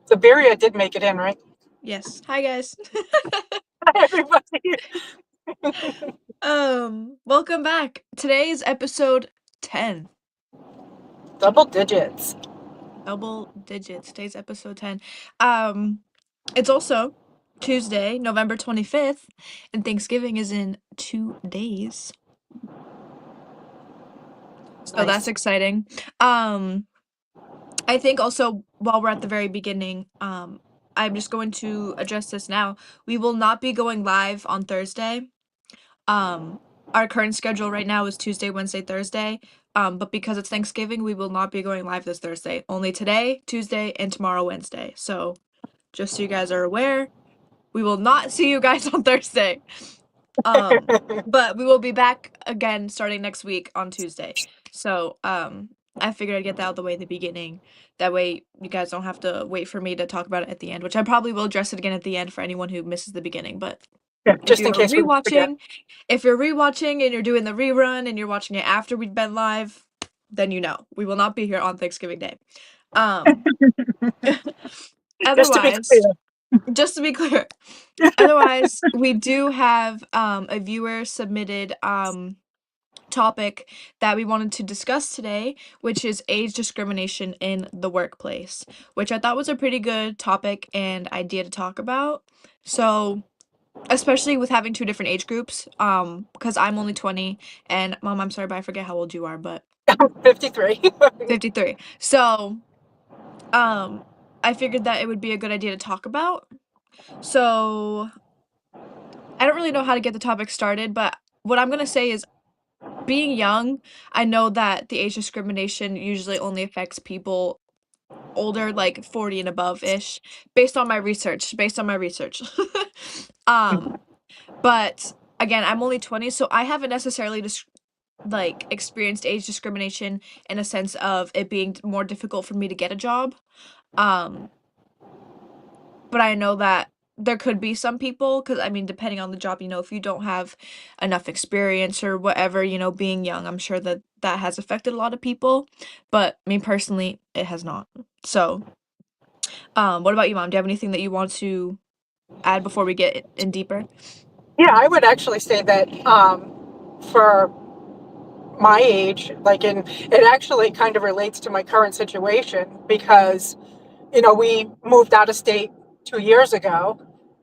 Siberia did make it in, right? Yes. Hi guys. Hi, everybody. Welcome back. Today is episode 10. Double digits. Double digits. Today's episode 10. Um, it's also Tuesday, November 25th, and Thanksgiving is in 2 days. So that's Nice. exciting. Um, I think also while we're at the very beginning, I'm just going to address this now. We will not be going live on Thursday. Um, our current schedule right now is Tuesday, Wednesday, Thursday. But because it's Thanksgiving, we will not be going live this Thursday. Only today, Tuesday, and tomorrow, Wednesday. So just so you guys are aware, we will not see you guys on Thursday. But we will be back again starting next week on Tuesday. So, I figured I'd get that out of the way at the beginning. That way you guys don't have to wait for me to talk about it at the end, which I probably will address it again at the end for anyone who misses the beginning. But Yeah, if just in you're case we forget. rewatching, if you're rewatching and you're doing the rerun and you're watching it after we've been live, then you know we will not be here on Thanksgiving Day. Um, Just to be clear. otherwise, just to be clear, otherwise we do have a viewer submitted topic that we wanted to discuss today, which is age discrimination in the workplace, which I thought was a pretty good topic and idea to talk about. So especially with having two different age groups, because I'm only 20 and Mom, I'm sorry, but I forget how old you are, but 53. 53. So, um, I figured that it would be a good idea to talk about. So, I don't really know how to get the topic started, but what I'm gonna say is being young, I know that the age discrimination usually only affects people older, like 40 and above-ish, based on my research. Um, but again, I'm only 20, so I haven't necessarily like experienced age discrimination in a sense of it being more difficult for me to get a job. Um, but I know that there could be some people, because I mean, depending on the job, if you don't have enough experience or whatever, being young, I'm sure that that has affected a lot of people. But me personally, it has not. So, what about you, Mom? Do you have anything that you want to add before we get in deeper? Yeah, I would actually say that for my age, it actually kind of relates to my current situation because, we moved out of state 2 years ago,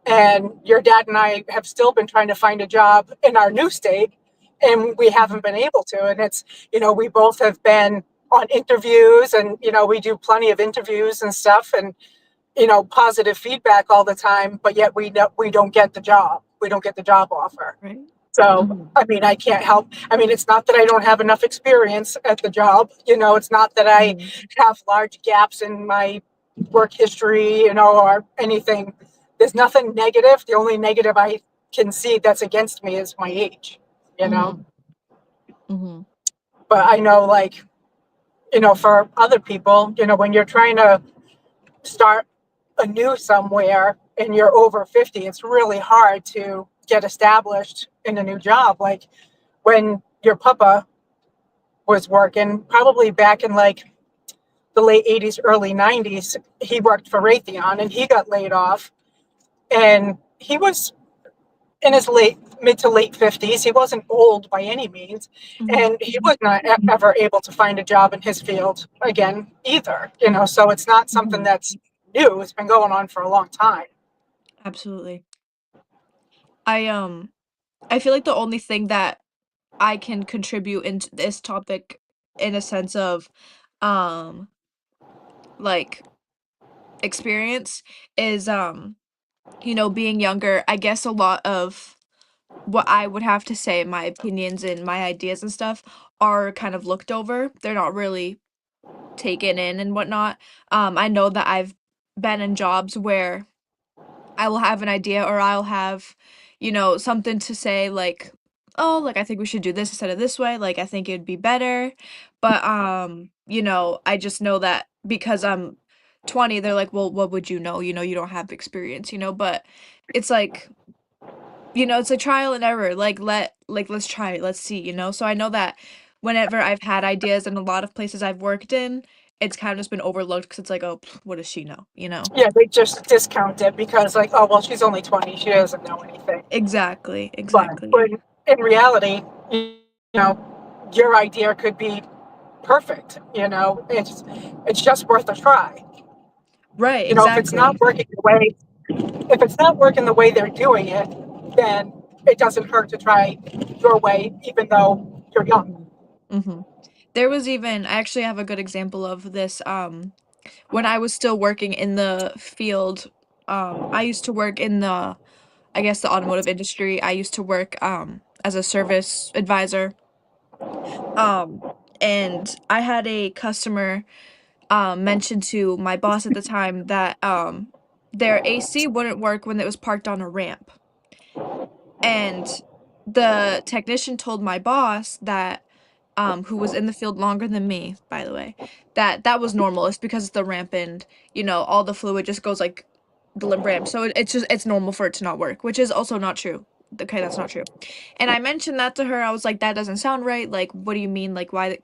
and your dad and I have still been trying to find a job in our new state, and we Mhm. haven't been able to. And it's, we both have been on interviews, and, we do plenty of interviews and stuff, and, positive feedback all the time, but yet we don't get the job. We don't get the job offer. Right? So, Mhm. I mean, I can't help. I mean, it's not that I don't have enough experience at the job. It's not that I Mhm. have large gaps in my work history, or anything. There's nothing negative. The only negative I can see that's against me is my age, you know. Mhm. Mhm. But I know, like, for other people, when you're trying to start anew somewhere and you're over 50, it's really hard to get established in a new job. Like when your papa was working, probably back in like the late 80s, early 90s, he worked for Raytheon and he got laid off. And he was in his mid to late 50s. He wasn't old by any means. Mhm. And he was not ever able to find a job in his field again either. So it's not something Mhm. that's new. It's been going on for a long time. Absolutely. I I feel like the only thing that I can contribute into this topic in a sense of um like experience is being younger. I guess a lot of what I would have to say, my opinions and my ideas and stuff are kind of looked over. They're not really taken in and whatnot. I know that I've been in jobs where I will have an idea or I'll have, something to say like, "Oh, like I think we should do this instead of this way. Like I think it'd be better." But I just know that because I'm 20, they're like, "Well, what would you know? You don't have experience, but it's like, it's a trial and error. Let's try it. Let's see. So I know that whenever I've had ideas in a lot of places I've worked in, it's kind of just been overlooked because it's like, oh, what does she know? You know? Yeah, they just discount it because, like, oh, well, she's only 20. She doesn't know anything. Exactly, But, exactly. but in reality, you know, your idea could be perfect. It's just worth a try. Right, If it's not exactly. working the way, if it's not working the way they're doing it, then it doesn't hurt to try your way, even though you're young. Mhm. Mhm. There was even I actually have a good example of this, when I was still working in the field, I used to work in the I guess, the automotive industry. I used to work, as a service advisor, um, and I had a customer, mention to my boss at the time that, their AC wouldn't work when it was parked on a ramp. And the technician told my boss that, who was in the field longer than me, by the way, that that was normal. It's because it's the ramp and, all the fluid just goes like the ramp. So it's normal for it to not work, which is also not true. Okay, that's not true. And I mentioned that to her. I was like, that doesn't sound right. Like, what do you mean? Like, why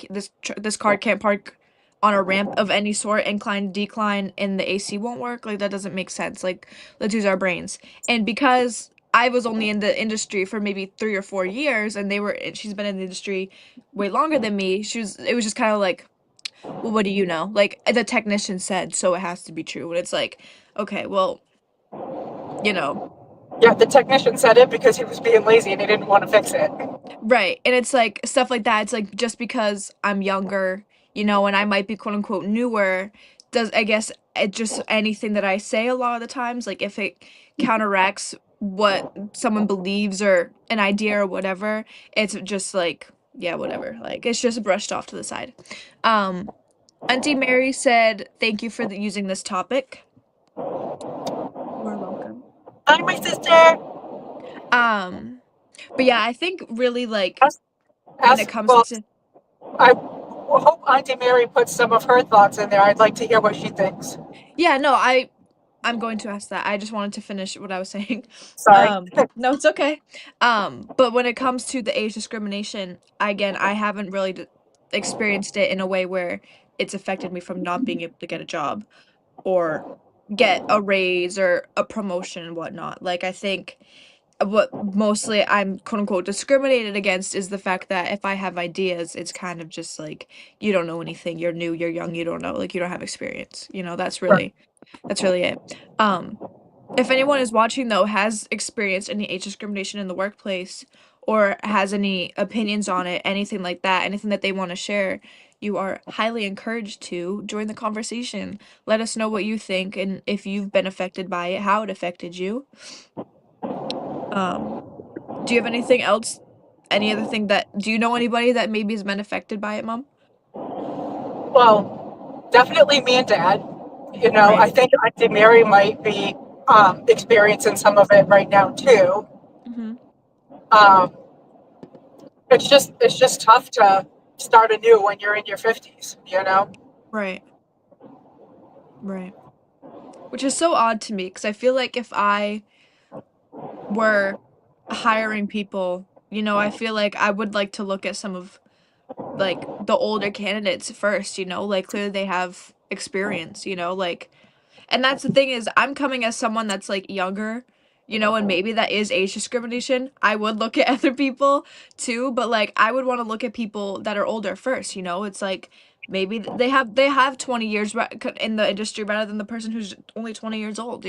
this car can't park on a ramp of any sort, incline, decline, and the AC won't work? Like, that doesn't make sense. Like, let's use our brains. And because I was only in the industry for maybe 3 or 4 years, and she's been in the industry way longer than me. It was just kind of like, well, what do you know? Like the technician said, so it has to be true. And it's like, okay, well, you know, Yeah, the technician said it because he was being lazy and he didn't want to fix it. right. And it's like stuff like that. It's like just because I'm younger, and I might be quote unquote newer, does I guess it just anything that I say a lot of the times, like if it counteracts what someone believes or an idea or whatever, it's just like, yeah, whatever. Like it's just brushed off to the side. Um, Auntie Mary said, "Thank you for using this topic." You are welcome. Hi, my sister. Um, but yeah, I think really like Ask, when it ask, comes well, to I hope Auntie Mary puts some of her thoughts in there. I'd like to hear what she thinks. yeah, no, I'm going to ask that. I just wanted to finish what I was saying. Sorry. No, it's okay. But when it comes to the age discrimination, again, I haven't really experienced it in a way where it's affected me from not being able to get a job or get a raise or a promotion and whatnot. Like I think what mostly I'm quote unquote discriminated against is the fact that if I have ideas, it's kind of just like you don't know anything, you're new, you're young, you don't know, like you don't have experience. Right. That's really it. Um, if anyone is watching though has experienced any age discrimination in the workplace or has any opinions on it, anything like that, anything that they want to share, you are highly encouraged to join the conversation. Let us know what you think and if you've been affected by it, how it affected you. Um, do you have anything else? Any other thing that do you know anybody that maybe has been affected by it, Mom? Well, definitely me and Dad. I Right. think Auntie Mary might be experiencing some of it right now too. Mm-hmm. Um, it's just tough to start anew when you're in your 50s. Right. Right. Which is so odd to me because I feel like if I were hiring people, I feel like I would like to look at some of like the older candidates first, like clearly they have experience, like and that's the thing is I'm coming as someone that's like younger, and maybe that is age discrimination. I would look at other people too, but like I would want to look at people that are older first, It's like maybe they have 20 years in the industry rather than the person who's only 20 years old,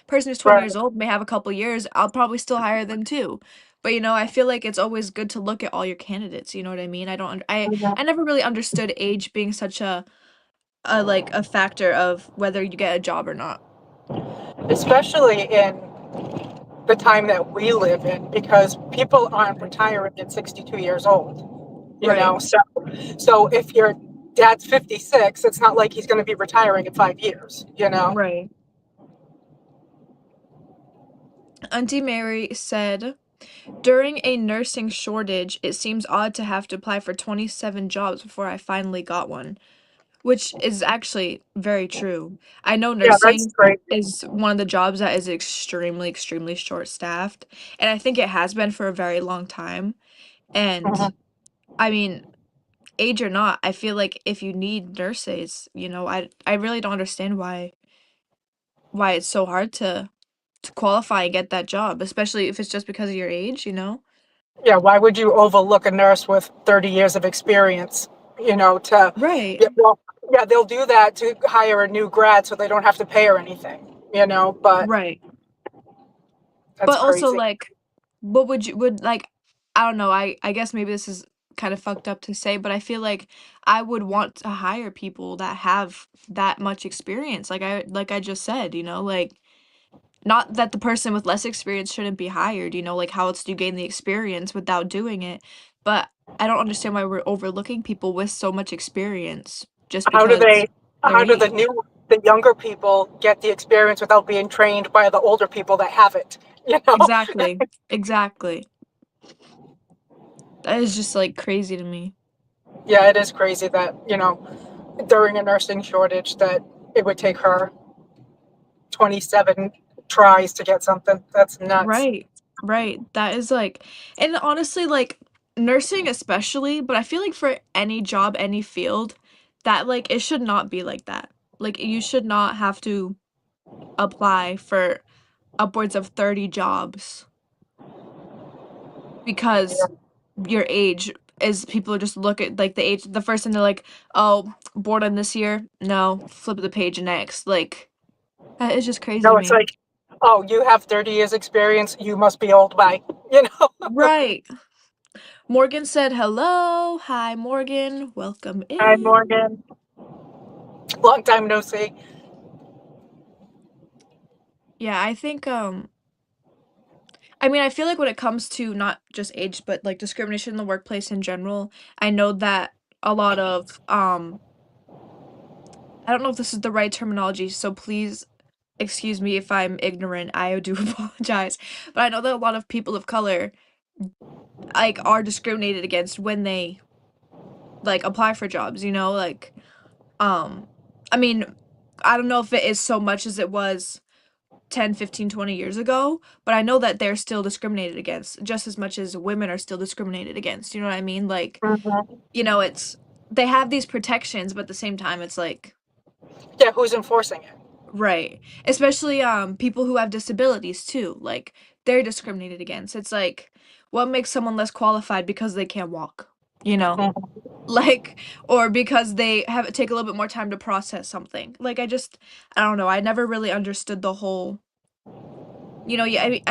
Person who's 20 Right. years old may have a couple years. I'll probably still hire them too. But I feel like it's always good to look at all your candidates, you know what I mean? I don't I never really understood age being such a factor of whether you get a job or not. Especially in the time that we live in, because people aren't retiring at 62 years old. Right, So if your dad's 56, it's not like he's going to be retiring in 5 years. right. Auntie Mary said, during a nursing shortage, it seems odd to have to apply for 27 jobs before I finally got one, which is actually very true. I know Yeah, that's nursing great. is one of the jobs that is extremely, extremely short-staffed, and I think it has been for a very long time. And Mhm. I mean, age or not, I feel like if you need nurses, I really don't understand why it's so hard to qualify and get that job, especially if it's just because of your age, you know? Yeah, why would you overlook a nurse with 30 years of experience, to, Right. yeah, well, yeah, they'll do that to hire a new grad so they don't have to pay her anything, but Right. that's But also, crazy. like, what would like, I don't know, I guess maybe this is kind of fucked up to say, but I feel like I would want to hire people that have that much experience. Like I just said, like, not that the person with less experience shouldn't be hired, like how else do you gain the experience without doing it? But I don't understand why we're overlooking people with so much experience just How do because they, their how do age. the younger people get the experience without being trained by the older people that have it, you know? Exactly. Exactly. That is just like crazy to me. Yeah, it is crazy that, during a nursing shortage that it would take her 27 tries to get something. That's nuts. Right. Right. That is like, and honestly, like, nursing especially, but I feel like for any job, any field, that like it should not be like that. Like you should not have to apply for upwards of 30 jobs because Yeah. your age is people just look at like the age, the first thing they're like, oh, bored on this year? No, flip the page next. Like, that is just crazy to No, it's me. like, oh, you have 30 years experience, you must be old by, you know? Right. Morgan said hello. Hi, Morgan. Welcome Hi, in. Morgan. Long time no see. Yeah, I mean, I feel like when it comes to not just age, but like discrimination in the workplace in general, I know that a lot of I don't know if this is the right terminology, so please excuse me if I'm ignorant. I do apologize. But I know that a lot of people of color like are discriminated against when they like apply for jobs, like um I mean, I don't know if it is so much as it was 10, 15, 20 years ago, but I know that they're still discriminated against just as much as women are still discriminated against. You know what I mean? Like, Hmm. it's they have these protections, but at the same time it's like Yeah, who's enforcing it? right. Especially people who have disabilities too. Like they're discriminated against. It's like what makes someone less qualified because they can't walk, you know? Mhm. Like or because they have take a little bit more time to process something. Like I don't know. I never really understood the whole yeah, I mean,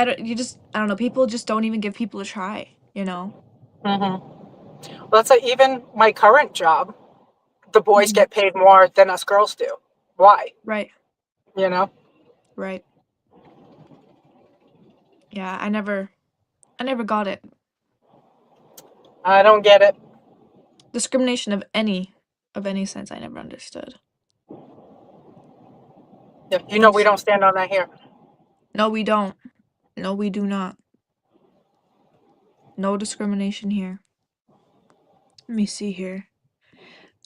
I don't know, people just don't even give people a try, you know? Hmm. Well, that's like even my current job, the boys Mhm. get paid more than us girls do. Why? Right, You know? right. Yeah, I never got it. I don't get it. Discrimination of any sense, I never understood. Yeah, I'm we s don't stand on that here. No, we don't. No, we do not. No discrimination here. Let me see here.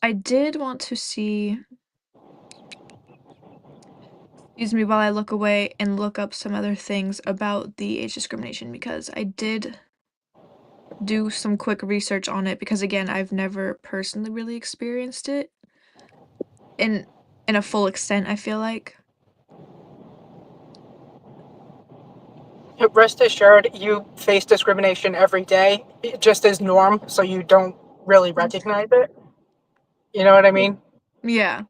I did want to see excuse me while I look away and look up some other things about the age discrimination because I did do some quick research on it because again, I've never personally really experienced it in in a full extent, I feel like. Rest assured, you face discrimination every day, just as norm, so you don't really recognize it. You know what I Y mean? Yeah.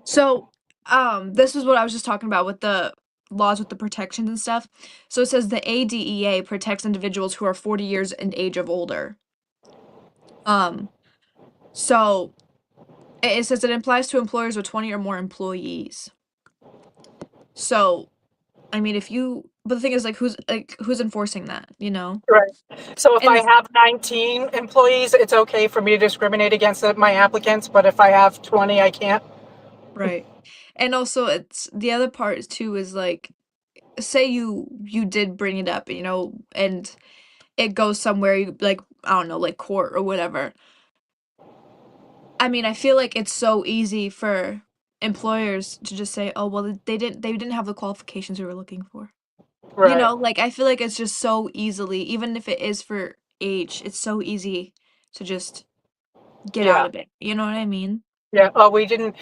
So, this is what I was just talking about with the laws with the protections and stuff. So it says the ADEA protects individuals who are 40 years in age of older. Um, so it says it applies to employers with 20 or more employees. So, I mean, but the thing is, who's enforcing that, you know? Right. So if And I the have 19 employees, it's okay for me to discriminate against my applicants, but if I have 20, I can't. right. And also, it's the other part too is like, say you did bring it up, and it goes somewhere you like I don't know, like court or whatever. I mean, I feel like it's so easy for employers to just say, "Oh, well, they didn't have the qualifications we were looking for." You Right. know, like, I feel like it's just so easily even if it is for age, it's so easy to just get out Yeah. of it, you know what I mean? Yeah. Oh, we didn't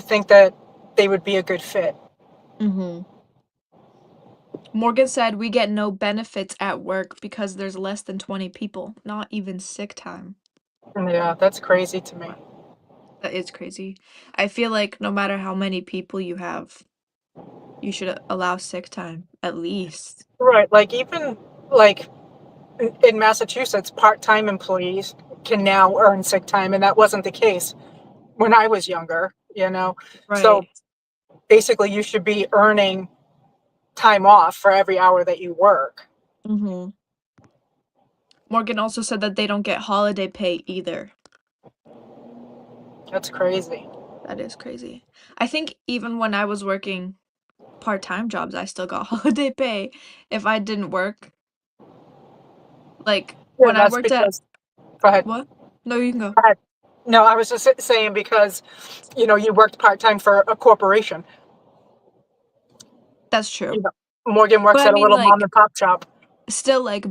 think that they would be a good fit. Mhm. Morgan said, "We get no benefits at work because there's less than 20 people, not even sick time." Yeah, that's crazy to me. That is crazy. I feel like no matter how many people you have, you should allow sick time, at least. Right. Like even like in Massachusetts, part-time employees can now earn sick time, and that wasn't the case when I was younger, you know. So Right. basically you should be earning time off for every hour that you work. Mhm. Morgan also said that they don't get holiday pay either. That's crazy. That is crazy. I think even when I was working part-time jobs, I still got holiday pay if I didn't work. Like, Yeah, when I that's worked at because go ahead. what? No, you can go. Go ahead. No, I was just saying because you worked part-time for a corporation. That's true. Morgan But works I at a mean, little mom like, and pop shop. still, like,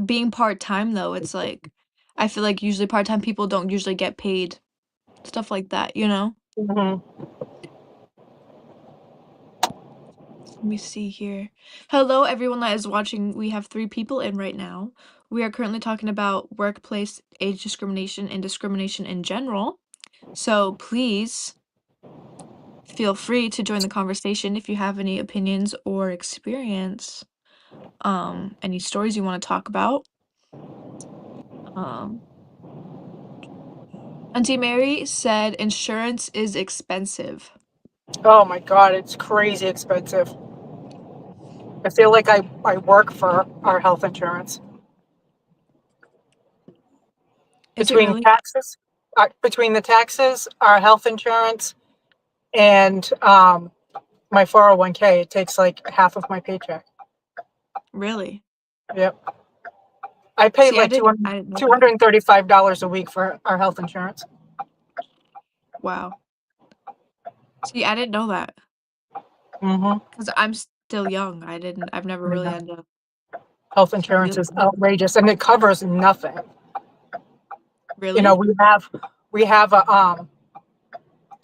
being part-time, though, it's like I feel like usually part-time people don't usually get paid, stuff like that, you know? Hmm. Let me see here. Hello, everyone that is watching. We have 3 people in right now. We are currently talking about workplace age discrimination and discrimination in general. So please feel free to join the conversation if you have any opinions or experience, any stories you want to talk about. Um, Auntie Mary said insurance is expensive. Oh my God, it's crazy expensive. I feel like I work for our health insurance. Is it Between really? taxes, between the taxes, our health insurance, and my 401k, it takes like half of my paycheck. Really? Yep. I pay See, like I didn't know two that. hundred and $235 a week for our health insurance. Wow. See, I didn't know that Hmm. because I'm still young. I've never really had to Health deal insurance is with it. outrageous and it covers nothing. You know, Really? we have a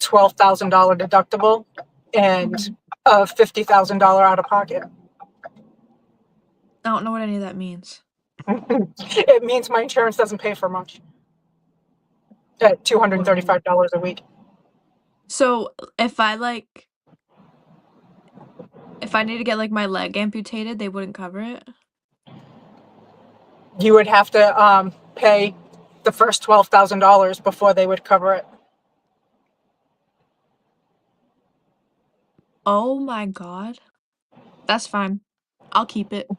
$12,000 deductible and Mhm. a $50,000 out of pocket. I don't know what any of that means. It means my insurance doesn't pay for much at Whoa. $235 a week. So if I need to get like my leg amputated, they wouldn't cover it? You would have to pay the first $12,000 before they would cover it. Oh my God. That's fine. I'll keep it.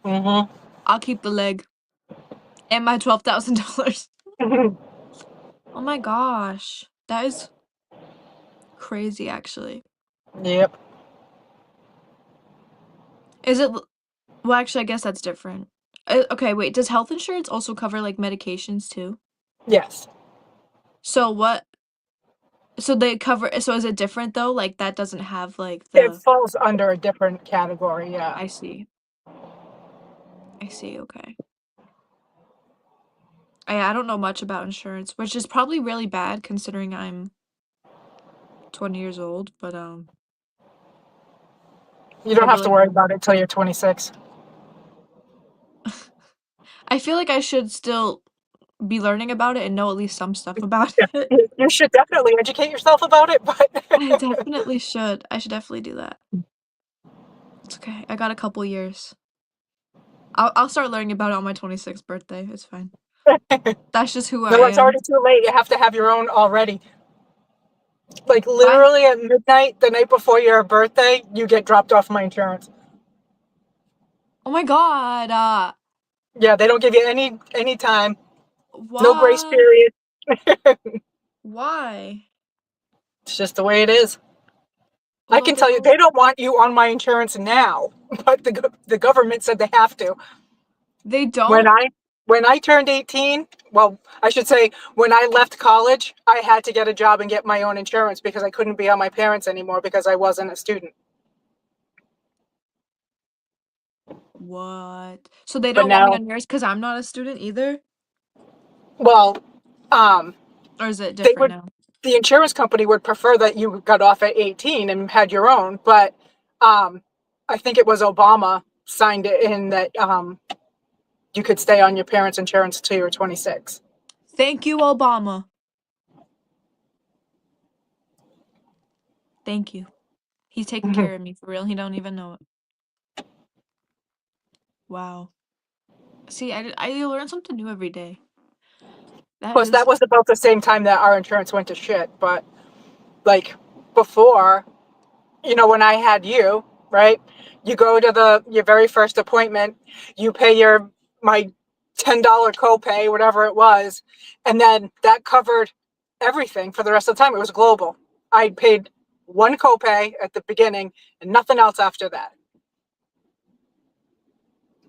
Hmm. I'll keep the leg and my $12,000. Oh my gosh. That is crazy, actually. Yep. Is it well, actually, I guess that's different. Okay, wait, does health insurance also cover, like, medications too? Yes. So what so they cover so is it different though? Like, that doesn't have, like, It the falls under a different category. Yeah. I see. I see, okay. I don't know much about insurance, which is probably really bad considering I'm 20 years old, but, You I don't have to really worry about it till you're 26. I feel like I should still be learning about it and know at least some stuff about Yeah. it. You should definitely educate yourself about it, I but definitely should. I should definitely do that. It's okay. I got a couple years. I'll start learning about it on my 26th birthday. It's fine. That's just who I no, it's am. already too late. You have to have your own already. Like Why? literally at midnight, the night before your birthday, you get dropped off my insurance. Oh my God. Yeah, they don't give you any time, no grace What? period. Why? It's just the way it is. I can tell you, Lol. they don't want you on my insurance now, but the government said they have to. They When don't? I when I turned 18, well, I should say when I left college, I had to get a job and get my own insurance because I couldn't be on my parents anymore because I wasn't a student. What? So they But don't want me now, on yours because I'm not a student either? well, um, Or is it they different would, now? the insurance company would prefer that you got off at 18 and had your own, but I think it was Obama signed it in that you could stay on your parents' insurance until you were 26. Thank you, Obama. Thank you. He's taking care of me for real. He don't even know it. Wow. See, I learn something new every day. Of That course, that is was about the same time that our insurance went to shit, but like before, when I had you, right? You go to your very first appointment, you pay my $10 copay, whatever it was, and then that covered everything for the rest of the time. It was global. I paid one copay at the beginning and nothing else after that.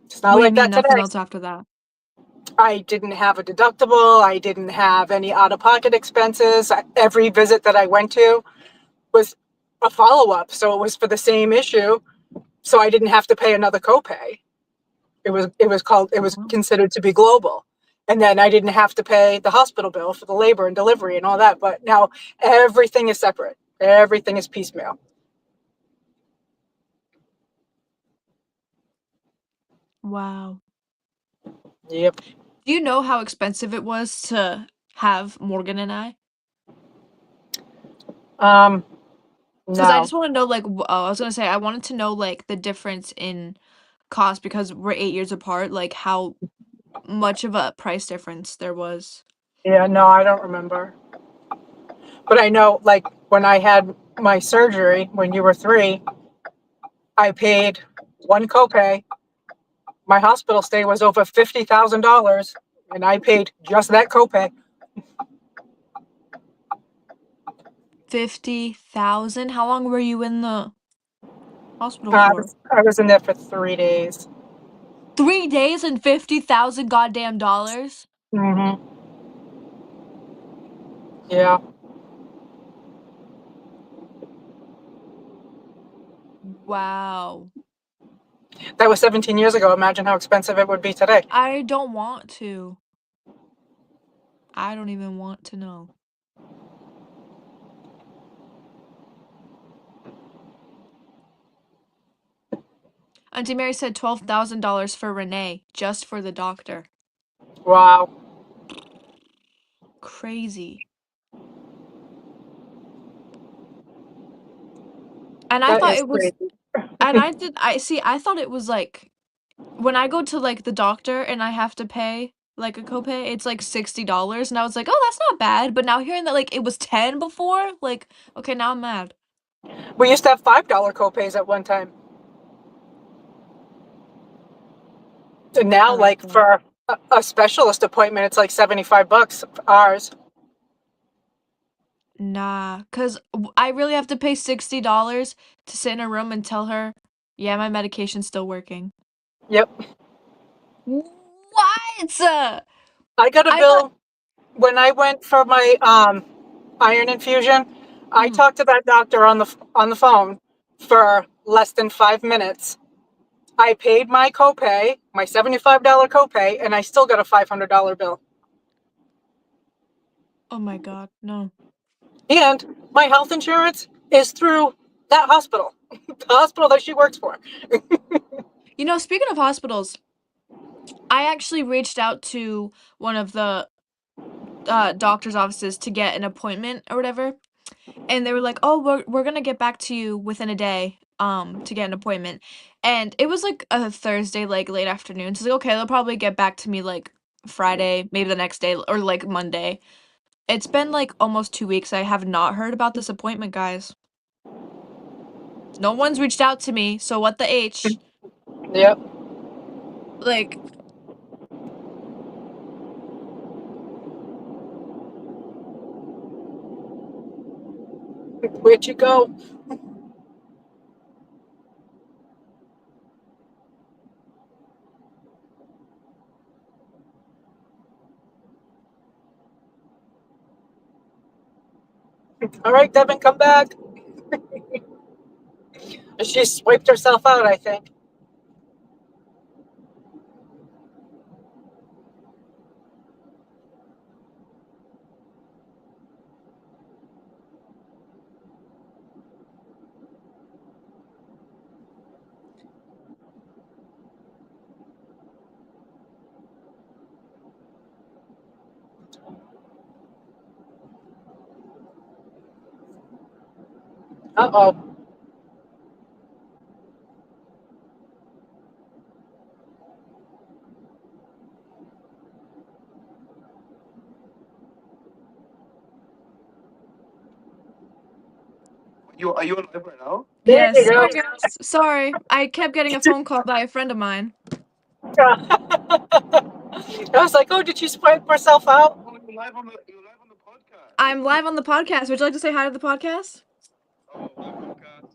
It's not what do you like mean that nothing today. else after that? I didn't have a deductible. I didn't have any out-of-pocket expenses. Every visit that I went to was a follow-up, so it was for the same issue. So I didn't have to pay another copay. It was Wow. considered to be global. And then I didn't have to pay the hospital bill for the labor and delivery and all that. But now everything is separate. Everything is piecemeal. Wow. Yep. Do you know how expensive it was to have Morgan and I? Um, Because I just no. want to know, like, I was gonna say, I wanted to know, like, the difference in cost because we're 8 years apart, like, how much of a price difference there was. Yeah, no, I don't remember. But I know, like, when I had my surgery when you were 3, I paid one copay. My hospital stay was over $50,000, and I paid just that copay. 50,000? How long were you in the hospital I for? was, I was in there for 3 days. 3 days and 50,000 goddamn dollars? Mm-hmm. Yeah. Wow. That was 17 years ago. Imagine how expensive it would be today. I don't want to. I don't even want to know. Auntie Mary said $12,000 for Renee, just for the doctor. Wow. Crazy. And I That thought is it was, crazy. and I thought it was like, when I go to like the doctor and I have to pay like a copay, it's like $60. And I was like, oh, that's not bad. But now hearing that like it was 10 before, like, okay, now I'm mad. We used to have $5 copays at one time. And now, Oh, that's like, good. for a specialist appointment, it's like $75 ours. Nah, cause I really have to pay $60 to sit in a room and tell her, yeah, my medication's still working. Yep. What? I got a I thought. bill when I went for my iron infusion. I Mhm. talked to that doctor on the phone for less than 5 minutes. I paid my copay, my $75 copay, and I still got a $500 bill. Oh my God, no. And my health insurance is through that hospital, the hospital that she works for. You know, speaking of hospitals, I actually reached out to one of the doctor's offices to get an appointment or whatever, and they were like, "Oh, we're gonna get back to you within a day, to get an appointment." And it was like a Thursday, like late afternoon. So I was like, okay, they'll probably get back to me like Friday, maybe the next day, or like Monday. It's been like almost 2 weeks. I have not heard about this appointment, guys. No one's reached out to me. So what the H? Yep. Like, Where'd you go? All right, Devin, come back. She swiped herself out, I think. Uh-oh. Are you on live right now? There you Yes. go. Sorry, guys. Sorry. I kept getting a phone call by a friend of mine. I was like, oh, did she swipe herself out? Oh, you're live on the podcast. I'm live on the podcast. Would you like to say hi to the podcast? Oh, hi podcast.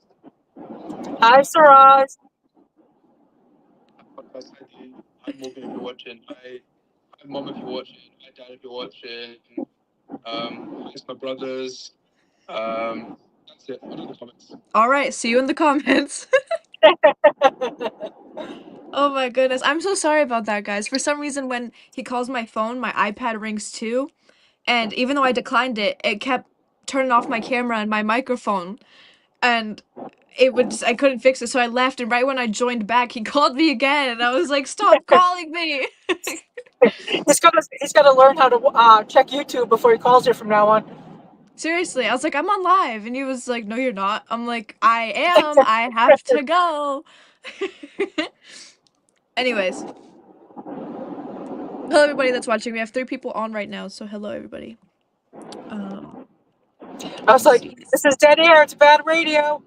Hi, Siraj. Podcast ID. Hi Morgan if you're watching. Hi Mom if you're watching. Hi Dad if you're watching. Hi to my brothers. That's it. Follow the comments. All right. See you in the comments. Oh my goodness. I'm so sorry about that, guys. For some reason, when he calls my phone, my iPad rings too. And even though I declined it, it kept turning off my camera and my microphone. And I couldn't fix it. So I left. And right when I joined back, he called me again. And I was like, stop calling me. He's got to learn how to check YouTube before he calls you from now on. Seriously. I was like, I'm on live. And he was like, no, you're not. I'm like, I am. I have to go. Anyways. Hello, everybody that's watching. We have 3 people on right now. So hello, everybody. I was like, this is dead air. It's bad radio.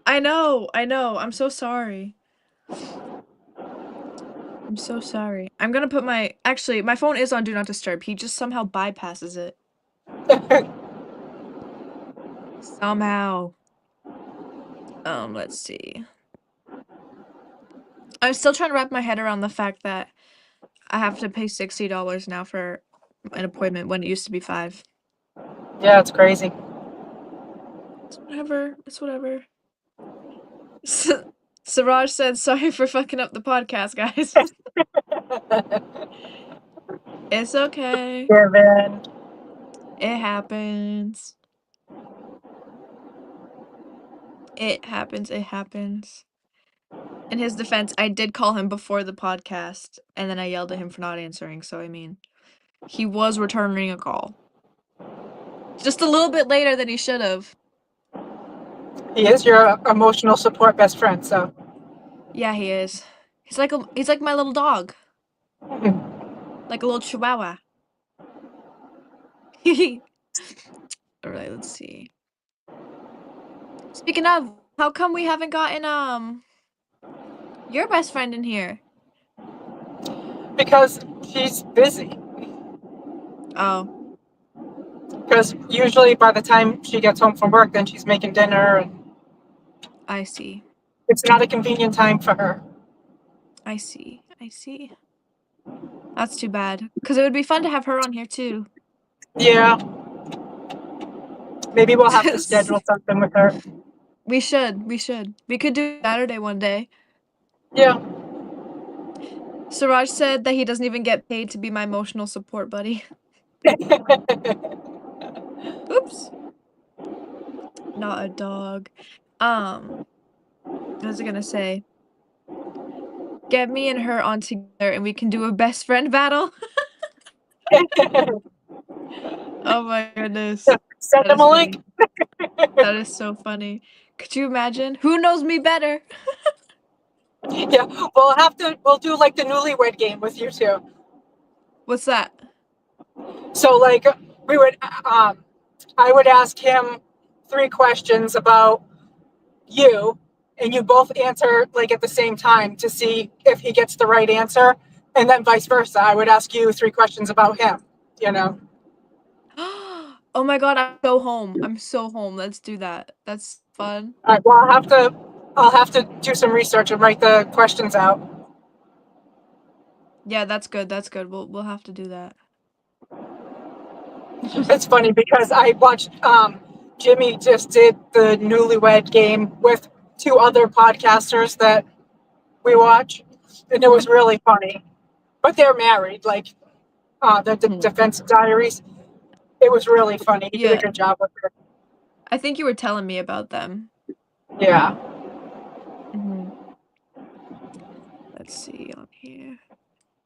I know. I'm so sorry. I'm so sorry. I'm gonna put actually, my phone is on Do Not Disturb. He just somehow bypasses it. Somehow. Let's see. I'm still trying to wrap my head around the fact that I have to pay $60 now for an appointment when it used to be 5. Yeah, it's crazy. It's whatever. It's whatever. Siraj said, sorry for fucking up the podcast, guys. It's okay. Yeah, man. It happens. It happens. It happens. In his defense, I did call him before the podcast, and then I yelled at him for not answering, so I mean, he was returning a call. Just a little bit later than he should have. He is your emotional support best friend, so. Yeah, he is. He's like my little dog. Like a little chihuahua. Alright, let's see. Speaking of, how come we haven't gotten, your best friend in here? Because she's busy. Oh, Because usually by the time she gets home from work, then she's making dinner, and I see. it's not a convenient time for her. I see. I see. That's too bad. Because it would be fun to have her on here, too. Yeah. Maybe we'll have to schedule something with her. We should. We should. We could do Saturday one day. Yeah. Siraj said that he doesn't even get paid to be my emotional support buddy. Oops. Not a dog. What was I gonna say? Get me and her on together and we can do a best friend battle. Oh my goodness. Send That him is a funny. link. That is so funny. Could you imagine? Who knows me better? Yeah, we'll do like the newlywed game with you two. What's that? So like we would I would ask him 3 questions about you, and you both answer like at the same time to see if he gets the right answer, and then vice versa. I would ask you 3 questions about him, you know. Oh my god, I'm so home. I'm so home. Let's do that. That's fun. All right, well, I'll have to do some research and write the questions out. Yeah, that's good. That's good. We'll have to do that. It's funny because I watched Jimmy just did the newlywed game with 2 other podcasters that we watch, and it was really funny. But they're married, like the Defense Diaries. It was really funny. He did a Yeah. good job with it. I think you were telling me about them. Yeah. Let's see on here.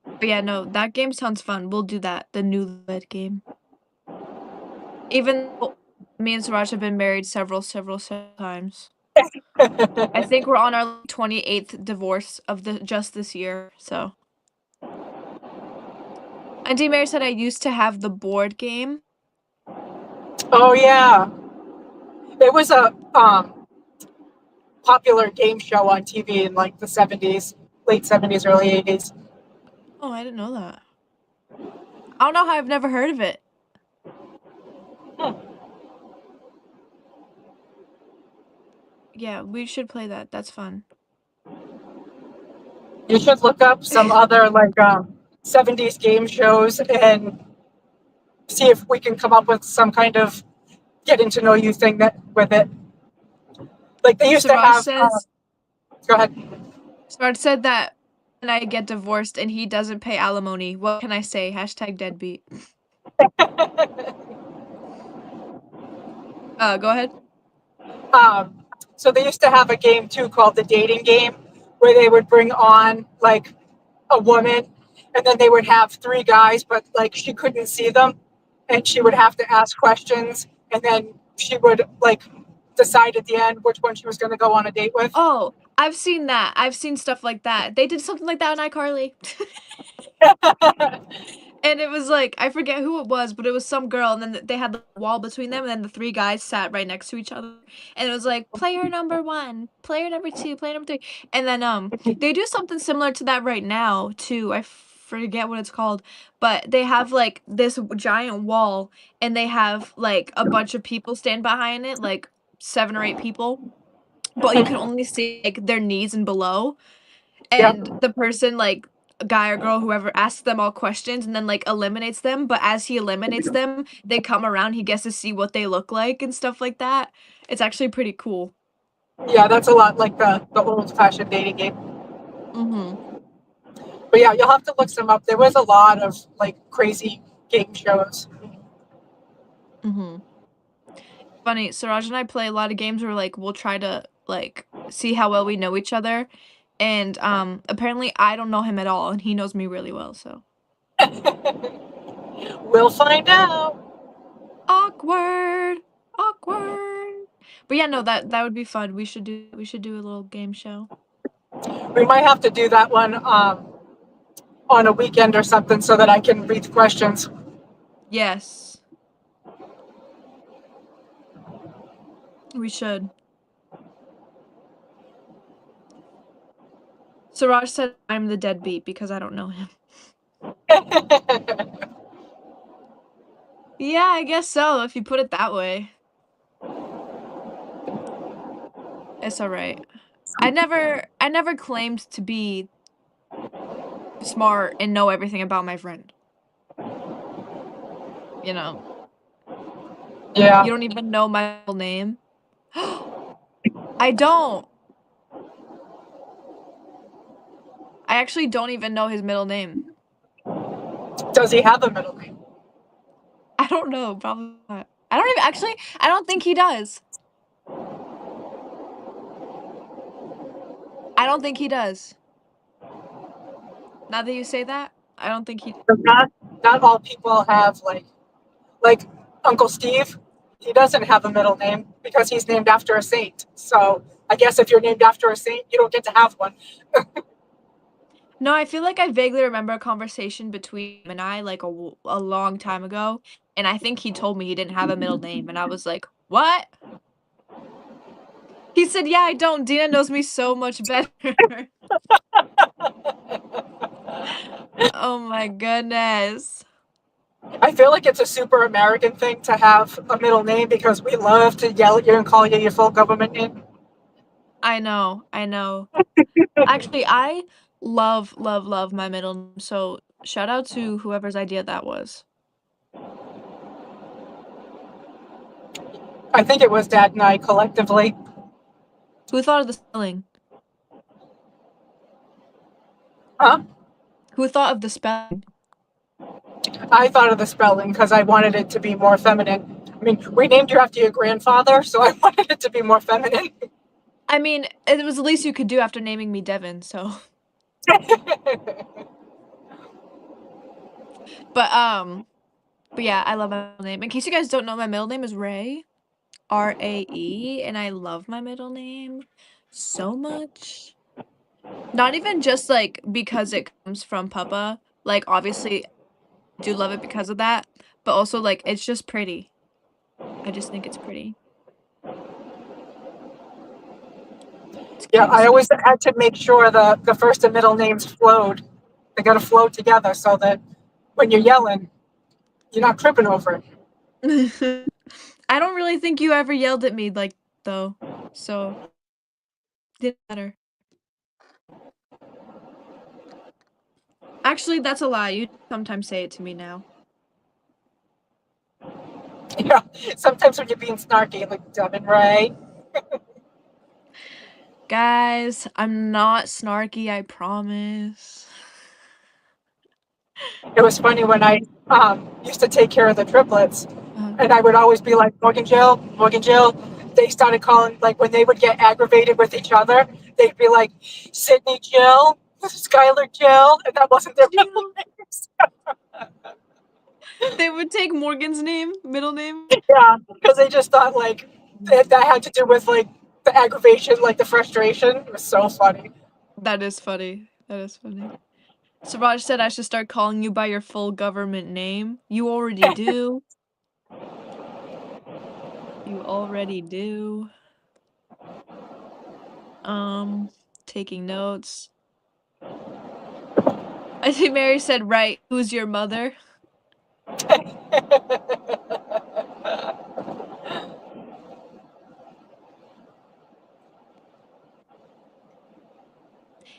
But yeah, no, that game sounds fun. We'll do that. The new lead game. Even though Me and Suraj have been married several times. I think we're on our 28th divorce of just this year, so. Auntie Mary said I used to have the board game. Oh yeah, there was a popular game show on TV in like the 70s, late 70s, early 80s. Oh, I didn't know that. I don't know how I've never heard of it. Yeah, we should play that. That's fun. You should look up some other like 70s game shows and see if we can come up with some kind of getting to know you thing that with it. Like they used to Suraj have. says Go ahead. Suraj said that when I get divorced and he doesn't pay alimony, what can I say? Hashtag deadbeat. Go ahead. So they used to have a game too called the dating game, where they would bring on like a woman, and then they would have three guys, but like she couldn't see them, and she would have to ask questions, and then she would like decide at the end which one she was going to go on a date with. Oh, I've seen that. I've seen stuff like that. They did something like that on iCarly. And it was like, I forget who it was, but it was some girl, and then they had the wall between them, and then the three guys sat right next to each other. And it was like, player number 1, player number 2, player number 3. And then they do something similar to that right now, too. I forget what it's called, but they have like this giant wall, and they have like a bunch of people stand behind it, like 7 or 8 people. But you can only see like their knees and below. Yep. And the person, like, guy or girl, whoever, asks them all questions and then, like, eliminates them, but as he eliminates them, they come around, he gets to see what they look like and stuff like that. It's actually pretty cool. Yeah, that's a lot like the old fashioned dating game. Mhm. But yeah, you'll have to look some up. There was a lot of like crazy game shows. Mhm. Funny, Suraj and I play a lot of games where, like, we'll try to, like, see how well we know each other, and, apparently I don't know him at all, and he knows me really well, so. We'll find out. Awkward! Awkward! But yeah, no, that would be fun. We should do a little game show. We might have to do that one on a weekend or something so that I can read the questions. Yes. We should. Suraj said I'm the deadbeat because I don't know him. Yeah, I guess so, if you put it that way. It's alright. I never claimed to be smart and know everything about my friend. You know? Yeah. You don't even know my middle name? I don't! I actually don't even know his middle name. Does he have a middle name? I don't know, probably not. I don't think he does. I don't think he does. Now that you say that, I don't think he. So not all people have like Uncle Steve. He doesn't have a middle name because he's named after a saint. So I guess if you're named after a saint, you don't get to have one. No, I feel like I vaguely remember a conversation between him and I, like, a long time ago, and I think he told me he didn't have a middle name, and I was like, "What?" He said, "Yeah, I don't. Dina knows me so much better." Oh my goodness. I feel like it's a super American thing to have a middle name because we love to yell at you and call you your full government name. I know, I know. Actually, I love, love, love my middle name, so shout out to whoever's idea that was. I think it was Dad and I collectively. Who thought of the spelling? Huh? Who thought of the spelling? I thought of the spelling because I wanted it to be more feminine. I mean, we named you after your grandfather, so I wanted it to be more feminine. I mean, it was the least you could do after naming me Devin, so. But, but yeah, I love my middle name. In case you guys don't know, my middle name is Ray. Rae, and I love my middle name so much. Not even just, like, because it comes from Papa, like, obviously, I do love it because of that, but also, like, it's just pretty. I just think it's pretty. It's Yeah, cute. I always had to make sure the first and middle names flowed. They got to flow together so that when you're yelling, you're not tripping over it. I don't really think you ever yelled at me, like, though, so didn't matter. Actually, that's a lie, you sometimes say it to me now. Yeah, sometimes when you're being snarky, like Devin Ray. Guys, I'm not snarky, I promise. It was funny when I used to take care of the triplets, Uh, and I would always be like, Morgan Jill, Morgan Jill. They started calling, like, when they would get aggravated with each other, they'd be like, Sydney Jill, Skylar Jill, and that wasn't their middle Jill. names. They would take Morgan's name, middle name. Yeah, because they just thought, like, that had to do with, like, the aggravation, like, the frustration. It was so funny. That is funny. That is funny. Siraj said I should start calling you by your full government name. You already do. You already do. Taking notes. I think Mary said, right, who's your mother?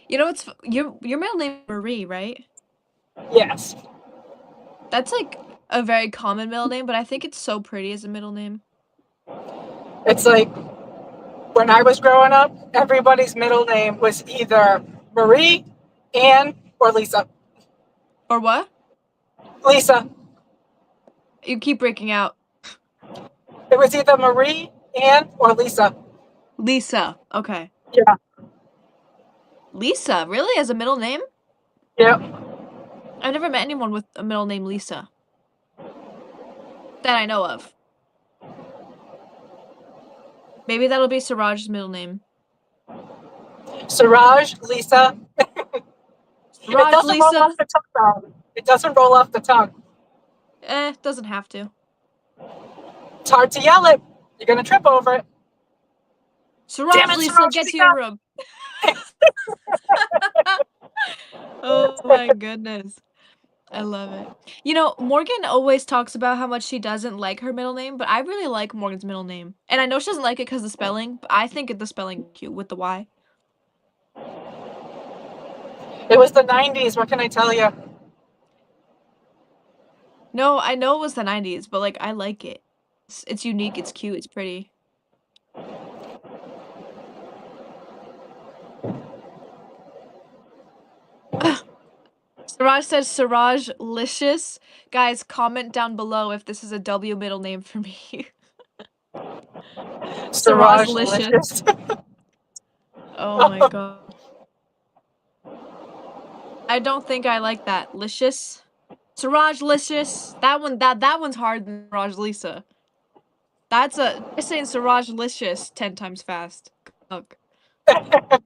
You know, it's your middle name is Marie, right? Yes. That's like a very common middle name, but I think it's so pretty as a middle name. It's like when I was growing up, everybody's middle name was either Marie, Ann, or Lisa. Or what? Lisa. You keep breaking out. It was either Marie, Ann, or Lisa. Lisa. Okay. Yeah. Lisa, really? As a middle name? Yep. I've never met anyone with a middle name Lisa. That I know of. Maybe that'll be Siraj's middle name. Siraj, Lisa. It Siraj doesn't roll Lisa? off the tongue, though. It doesn't roll off the tongue. Doesn't have to. It's hard to yell it. You're gonna trip over it. Damn Siraj it, Lisa, Siraj, get to speak your up. room. Oh my goodness. I love it. You know, Morgan always talks about how much she doesn't like her middle name, but I really like Morgan's middle name. And I know she doesn't like it because of the spelling, but I think the spelling cute with the Y. It was the 90s. What can I tell you? No, I know it was the 90s, but like I like it. It's unique, it's cute, it's pretty. Siraj says Siraj Licious. Guys, comment down below if this is a W middle name for me. Siraj Siraj Licious. Licious. Oh my god. I don't think I like that. Licious. Siraj Licious. That one's hard than Siraj Lisa. That's a try saying Siraj Licious 10 times fast. Look. I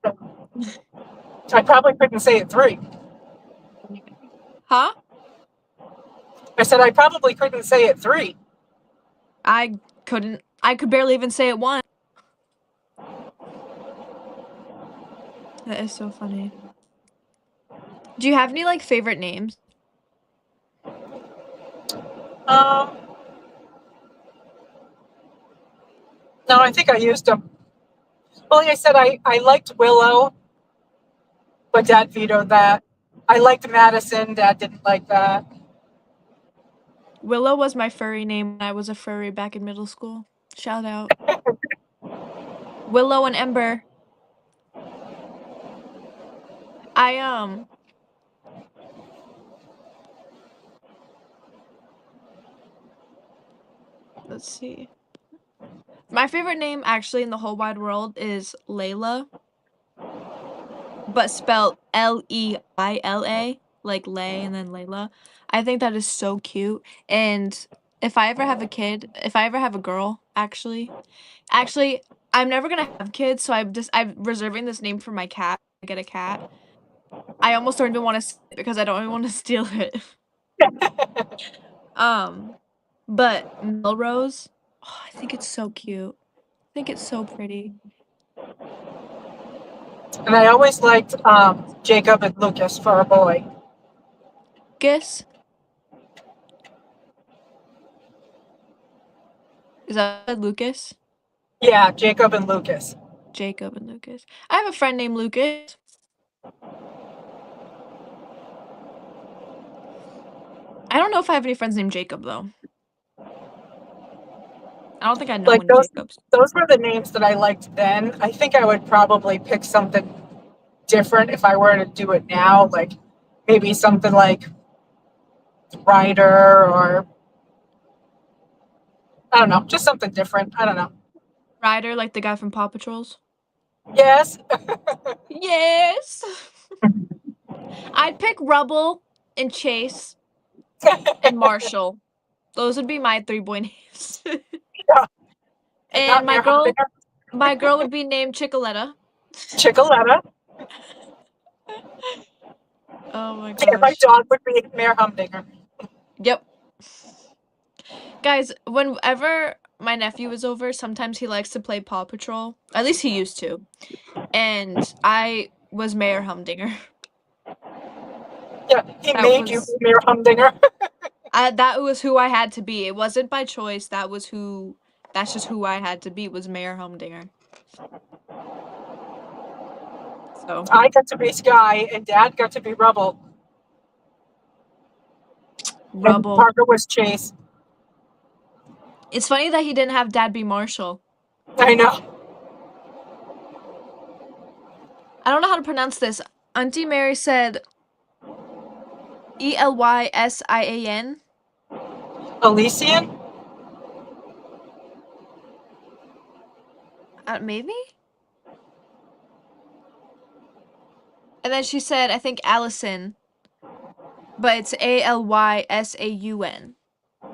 probably couldn't say it three. Huh? I said I probably couldn't say it three. I couldn't. I could barely even say it once. That is so funny. Do you have any like favorite names? Um, no, I think I used them. Well, like I said, I liked Willow, but Dad vetoed that. I liked Madison. Dad didn't like that. Willow was my furry name when I was a furry back in middle school. Shout out. Willow and Ember. I let's see. My favorite name actually in the whole wide world is Layla, but spelled Leila, like Lay and then Layla. I think that is so cute. And if I ever have a kid, if I ever have a girl, actually, I'm never gonna have kids, so I'm reserving this name for my cat. I get a cat. I almost don't even want to because I don't even want to steal it. But Melrose, oh, I think it's so cute. I think it's so pretty. And I always liked Jacob and Lucas for a boy. Guess is that Lucas? Yeah, Jacob and Lucas. Jacob and Lucas. I have a friend named Lucas. I don't know if I have any friends named Jacob though. I don't think I know Like any those Jacobs. those were the names that I liked then. I think I would probably pick something different if I were to do it now, like maybe something like Ryder or I don't know, just something different. I don't know. Ryder, like the guy from Paw Patrols. Yes. Yes. I'd pick Rubble and Chase and Marshall. Those would be my 3 boy names. Yeah. And And not Mayor Humdinger. my girl would be named Chicoletta. Chicoletta. Oh my And my gosh. dog would be Mayor Humdinger. Yep. Guys, whenever my nephew is over, sometimes he likes to play Paw Patrol. At least he used to. And I was Mayor Humdinger. Yeah, he That made you was Mayor Humdinger. that was who I had to be. It wasn't by choice. That's just who I had to be, was Mayor Humdinger. So, I got to be Sky and Dad got to be Rubble. And Rubble. Parker was Chase. It's funny that he didn't have Dad be Marshall. I know. I don't know how to pronounce this. Auntie Mary said Elysian. Elysian? Maybe? And then she said, I think Allison, but it's Allysaun.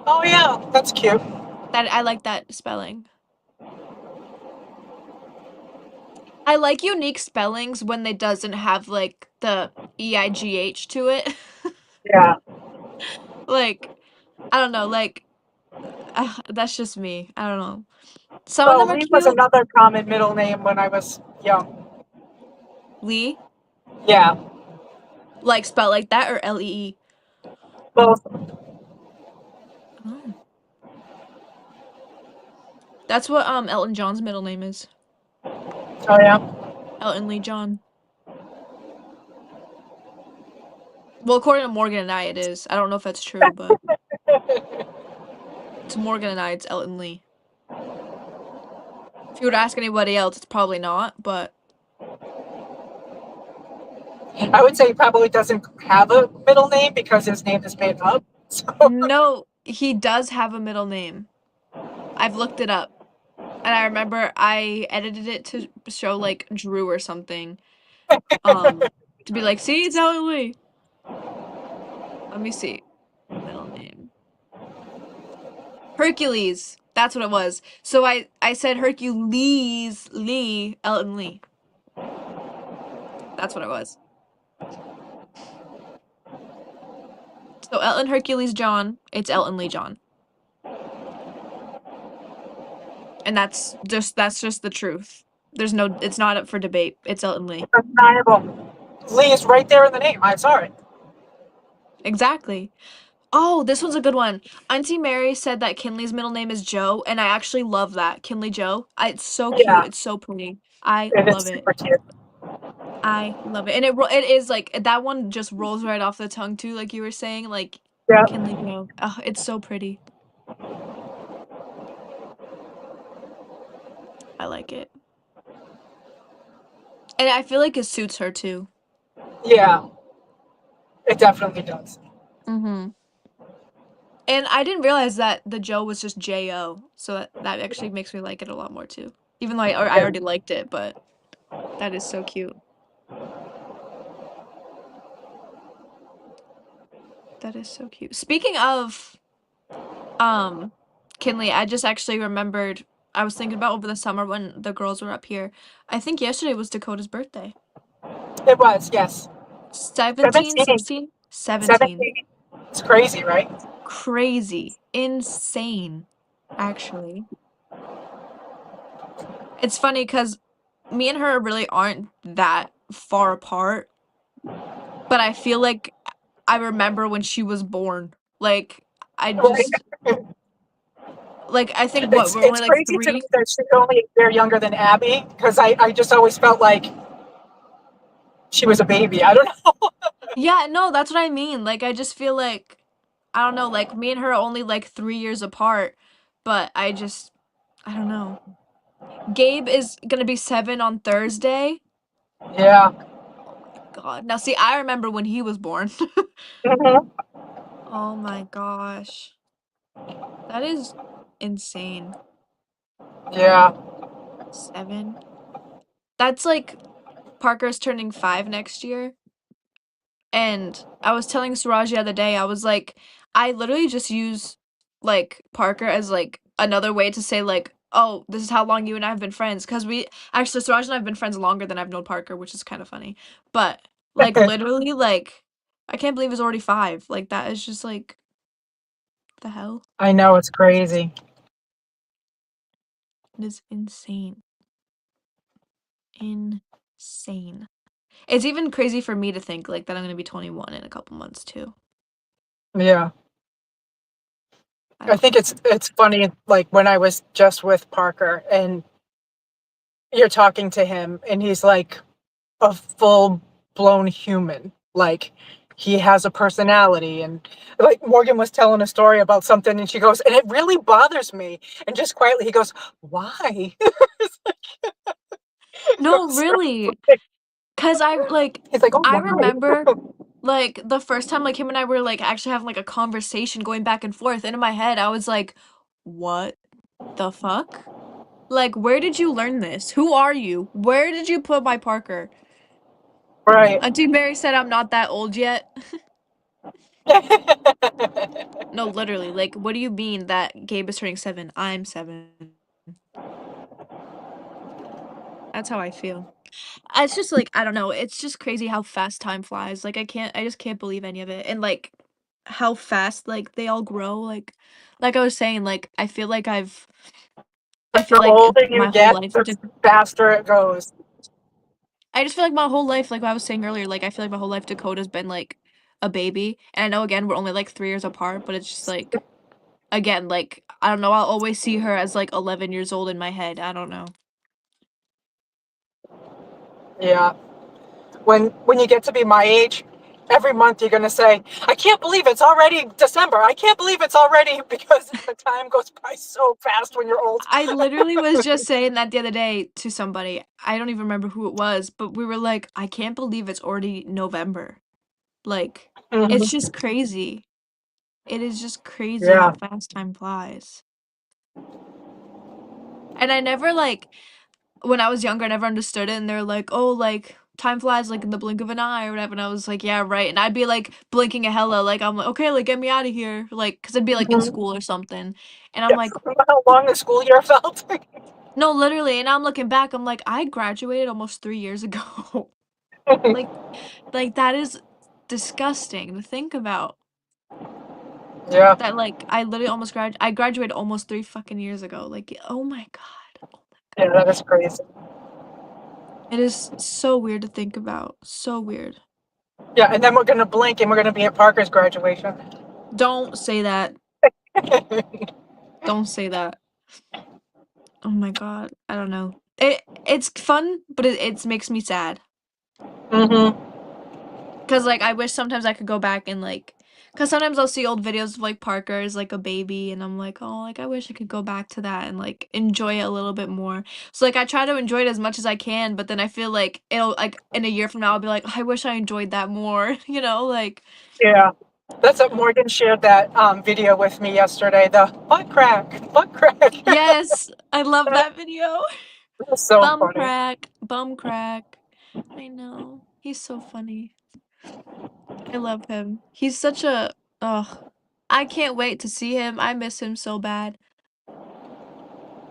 Oh yeah, that's cute. That I like that spelling. I like unique spellings when they doesn't have like the EIGH to it. Yeah. Like, I don't know, like that's just me. I don't know. Some of Oh, them are Lee was cute. another common middle name when I was young. Lee, Yeah. like spelled like that or Lee. Both. Oh. That's what Elton John's middle name is. Oh yeah. Elton Lee John. Well, according to Morgan and I, it is. I don't know if that's true, but to Morgan and I, it's Elton Lee. If you were to ask anybody else, it's probably not, but I would say he probably doesn't have a middle name because his name is made up. So no, he does have a middle name. I've looked it up. And I remember I edited it to show like Drew or something. To be like, see, it's Elton Lee. Let me see. Middle name. Hercules. That's what it was. So I said Hercules Lee, Elton Lee. That's what it was. So Elton Hercules John, it's Elton Lee John. And that's just the truth. It's not up for debate. It's Elton Lee. undeniable. Lee is right there in the name. I'm sorry. Exactly. Oh, this one's a good one. Auntie Mary said that Kinley's middle name is Joe, and I actually love that. Kinley Joe. It's so Yeah, cute. It's so pretty. I it is love it. super cute. I love it. And it is like that one just rolls right off the tongue too, like you were saying, like Yeah. Kinley Joe. Oh, it's so pretty. I like it. And I feel like it suits her too. Yeah. It definitely does. Mm-hmm. And I didn't realize that the Joe was just J-O, so that actually makes me like it a lot more too. Even though I already liked it, but that is so cute. That is so cute. Speaking of Kinley, I just actually remembered, I was thinking about over the summer when the girls were up here. I think yesterday was Dakota's birthday. It was, yes. 17, 17. 16? 17. 17. It's crazy, right? Crazy. Insane, actually. It's funny because me and her really aren't that far apart, but I feel like I remember when she was born. Like, I just, like, I think what, we're It's only like crazy to me 3? that she's only a year younger than Abby, because I just always felt like she was a baby. I don't know. Yeah, no, that's what I mean. Like, I just feel like, I don't know, like, me and her are only like 3 years apart, but I don't know. Gabe is gonna be 7 on Thursday. Yeah. Oh my God. Now, see, I remember when he was born. Hmm. Oh my gosh. That is insane. Yeah. 7. That's like Parker's turning 5 next year. And I was telling Suraj the other day, I was like, I literally just use like Parker as like another way to say like, oh, this is how long you and I have been friends. Because we actually, Suraj and I have been friends longer than I've known Parker, which is kind of funny. But like literally, like, I can't believe it's already 5. Like, that is just like, the hell? I know, it's crazy. It is insane. Insane. It's even crazy for me to think like that I'm gonna be 21 in a couple months too. Yeah. I I don't think know. it's funny, like when I was just with Parker and you're talking to him and he's like a full blown human. Like he has a personality, and like Morgan was telling a story about something and she goes, and it really bothers me. And just quietly he goes, why? It No, was really. Cause he's like, oh I why? remember like the first time like him and I were like actually having like a conversation going back and forth, and in my head I was like, what the fuck? Like, where did you learn this? Who are you? Where did you put my Parker? Right. Auntie Mary said I'm not that old yet. No, literally, like, what do you mean that Gabe is turning 7? I'm 7. That's how I feel. It's just like, I don't know, it's just crazy how fast time flies. Like, I just can't believe any of it. And like how fast like they all grow. Like I was saying, like I feel The like older you my whole get, life the just faster it goes. I just feel like my whole life, like what I was saying earlier, like I feel like my whole life Dakota's been like a baby. And I know again we're only like 3 years apart, but it's just like again, like I don't know, I'll always see her as like 11 years old in my head. I don't know. Yeah. When you get to be my age, every month you're gonna say, I can't believe it's already December. I can't believe it's already, because the time goes by so fast when you're old. I literally was just saying that the other day to somebody. I don't even remember who it was, but we were like, I can't believe it's already November. Like, it's Mhm. just crazy. It is just crazy how Yeah. fast time flies. And I never like when I was younger, I never understood it, and they're like, "Oh, like time flies like in the blink of an eye or whatever." And I was like, "Yeah, right." And I'd be like blinking a hella, like I'm like, "Okay, like get me out of here," like because I'd be like in Mhm. school or something, and I'm Yeah. like, Remember how long the school year felt? "No, literally." And I'm looking back, I'm like, I graduated almost 3 years ago. like, like that is disgusting to think about. Yeah. That like I literally I graduated almost 3 fucking years ago. Like, oh my God. Oh my Yeah, God. that is crazy. It is so weird to think about. So weird. Yeah, and then we're gonna blink and we're gonna be at Parker's graduation. Don't say that. Don't say that. Oh my God. I don't know. It's fun, but it makes me sad. Hmm. Cause like I wish sometimes I could go back and like, cause sometimes I'll see old videos of like Parker as like a baby, and I'm like, oh, like I wish I could go back to that and like enjoy it a little bit more. So like I try to enjoy it as much as I can, but then I feel like it'll like in a year from now I'll be like, I wish I enjoyed that more, like. Yeah. That's what Morgan shared that video with me yesterday. The butt crack. Yes, I love that video. It was so Bum funny. crack, bum crack. I know. He's so funny. I love him. He's such a ugh. I can't wait to see him. I miss him so bad.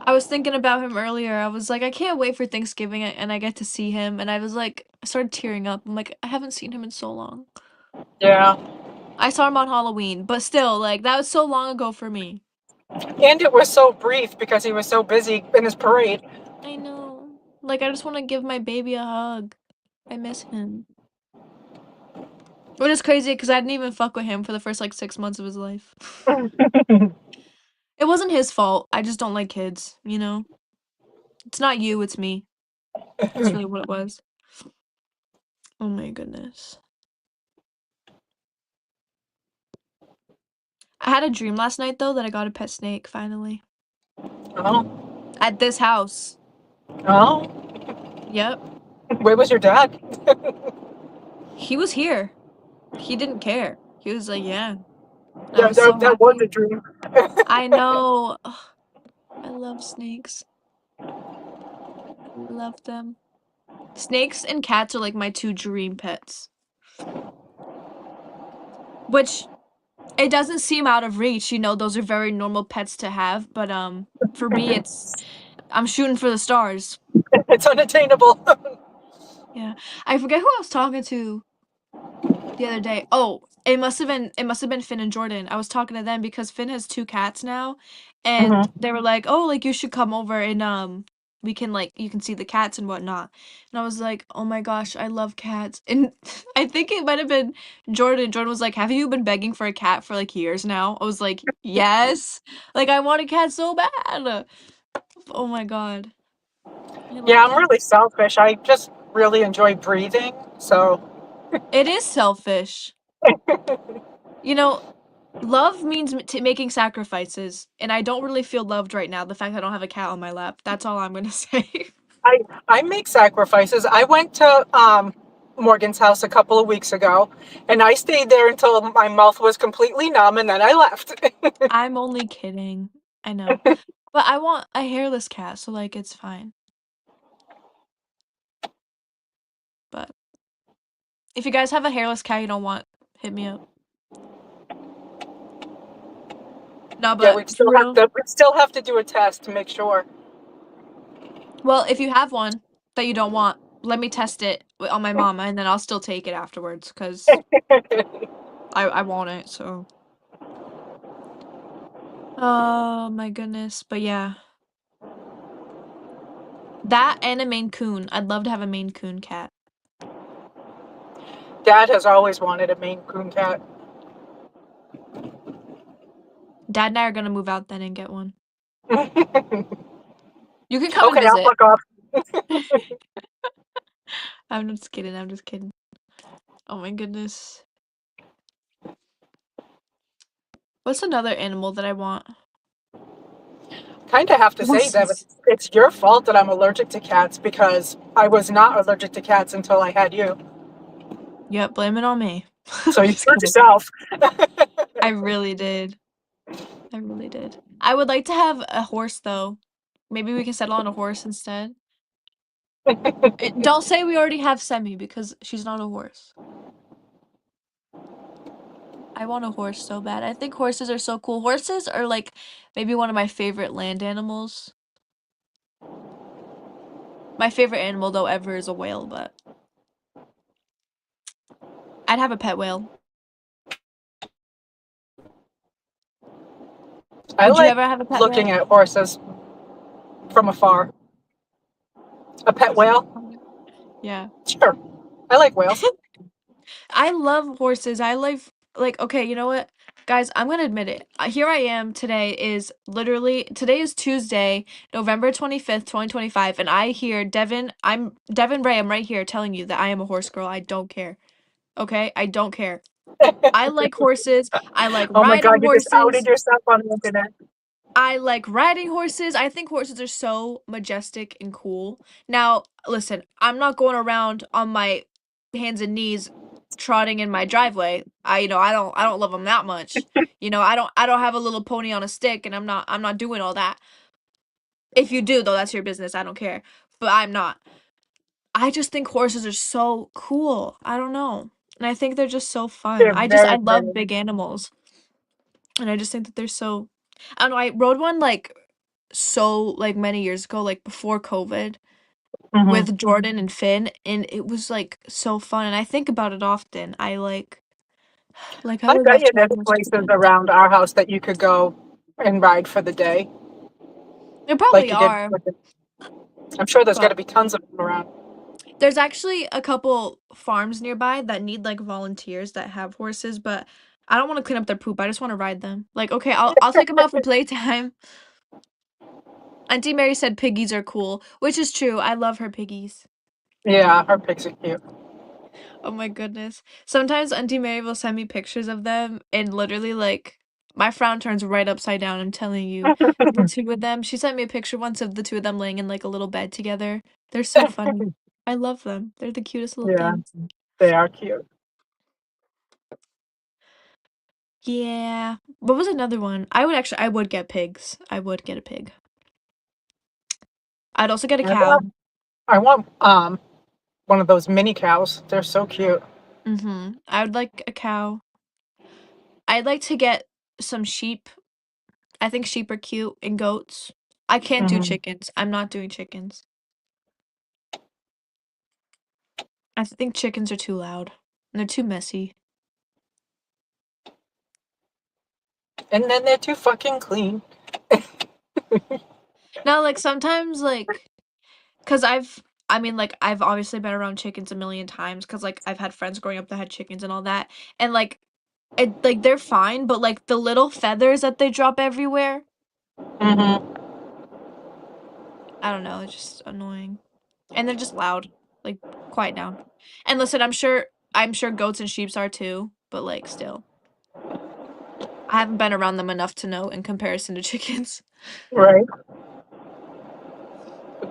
I was thinking about him earlier. I was like, I can't wait for Thanksgiving and I get to see him. And I was like, I started tearing up. I'm like, I haven't seen him in so long. Yeah. I saw him on Halloween, but still, like, that was so long ago for me. And it was so brief because he was so busy in his parade. I know. Like, I just want to give my baby a hug. I miss him. Which is crazy because I didn't even fuck with him for the first, like, 6 months of his life. It wasn't his fault. I just don't like kids, you know? It's not you, it's me. That's really what it was. Oh my goodness. I had a dream last night, though, that I got a pet snake, finally. Oh. At this house. Oh. Yep. Where was your dad? He was here. He didn't care. He was like, yeah. I Yeah, was so that was happy. a dream. I know. Ugh, I love snakes. I love them. Snakes and cats are like my 2 dream pets. Which, it doesn't seem out of reach, you know, those are very normal pets to have, but, for me, I'm shooting for the stars. It's unattainable. Yeah. I forget who I was talking to the other day. Oh, it must have been Finn and Jordan. I was talking to them because Finn has 2 cats now, and Mhm. they were like, "Oh, like, you should come over and, we can, like, you can see the cats and whatnot." And I was like, "Oh my gosh, I love cats." And I think it might have been Jordan. Jordan was like, "Have you been begging for a cat for, like, years now?" I was like, "Yes." Like, I want a cat so bad. Oh my god. I love Yeah, I'm really cats. selfish. I just really enjoy breathing. So, It is selfish. You know, love means making sacrifices, and I don't really feel loved right now, the fact I don't have a cat on my lap. That's all I'm gonna say. I I make sacrifices. I went to Morgan's house a couple of weeks ago, and I stayed there until my mouth was completely numb, and then I left. I'm only kidding. I know. But I want a hairless cat, so, like, it's fine. But if you guys have a hairless cat you don't want, hit me up. No, Yeah, but for real. we still have to do a test to make sure. Well, if you have one that you don't want, let me test it on my mama, and then I'll still take it afterwards, 'cause I want it, so. Oh my goodness, but yeah. That and a Maine Coon. I'd love to have a Maine Coon cat. Dad has always wanted a Maine Coon cat. Dad and I are gonna move out then and get one. Okay, You can come and I'll visit. fuck off. I'm just kidding, I'm just kidding. Oh my goodness. What's another animal that I want? Kind of have to say that Horses. it's your fault that I'm allergic to cats because I was not allergic to cats until I had you. Yep, blame it on me. So you Just screwed kidding. yourself. I really did. I really did. I would like to have a horse though. Maybe we can settle on a horse instead. Don't say we already have Semi because she's not a horse. I want a horse so bad. I think horses are so cool. Horses are like maybe one of my favorite land animals. My favorite animal though ever is a whale, but I'd have a pet whale. I Would you like ever have a pet looking whale? at horses from afar. A pet whale? Yeah. Sure. I like whales. I love horses. I like okay, you know what? Guys, I'm gonna admit it. Here I am today is literally today is Tuesday, November 25th, 2025, and I hear I'm Devin Ray, I'm right here telling you that I am a horse girl. I don't care. Okay? I don't care. I like horses. I like Oh my riding God, you just outed horses. yourself on the internet. I like riding horses. I think horses are so majestic and cool. Now, listen, I'm not going around on my hands and knees trotting in my driveway. I don't love them that much. I don't have a little pony on a stick and I'm not doing all that. If you do though, that's your business. I don't care. But I'm not. I just think horses are so cool. I don't know. And I think they're just so fun. They're I very love pretty. big animals. And I just think that they're so I don't know, I rode one, like, so, like, many years ago, like, before COVID Mhm. with Jordan and Finn, and it was, like, so fun, and I think about it often. I I would bet love you to there's ride more places chickens. around our house that you could go and ride for the day, There like probably you did. are, I'm sure there's got but to be tons of them around. there's actually a couple farms nearby that need, like, volunteers that have horses, but I don't wanna clean up their poop, I just wanna ride them. Like, okay, I'll take them out for playtime. Auntie Mary said piggies are cool, which is true, I love her piggies. Yeah, our pigs are cute. Oh my goodness. Sometimes Auntie Mary will send me pictures of them and literally, like, my frown turns right upside down, I'm telling you. The two of them. She sent me a picture once of the two of them laying in, like, a little bed together. They're so funny. I love them. They're the cutest little Yeah, things. they are cute. Yeah. What was another one? I would get pigs. I would get a pig. I'd also get a I want, cow. I want one of those mini cows. They're so cute. I would like a cow. I'd like to get some sheep. I think sheep are cute and goats. I can't do Hmm. chickens. I'm not doing chickens. I think chickens are too loud. And they're too messy. And then they're too fucking clean. Now, like, sometimes, like, cause I've obviously been around chickens a million times, cause like, I've had friends growing up that had chickens and all that, and, they're fine, but, like, the little feathers that they drop everywhere, Hmm. I don't know, it's just annoying. And they're just loud. Like, quiet down. And listen, I'm sure goats and sheeps are too, but, like, still. I haven't been around them enough to know in comparison to chickens. Right.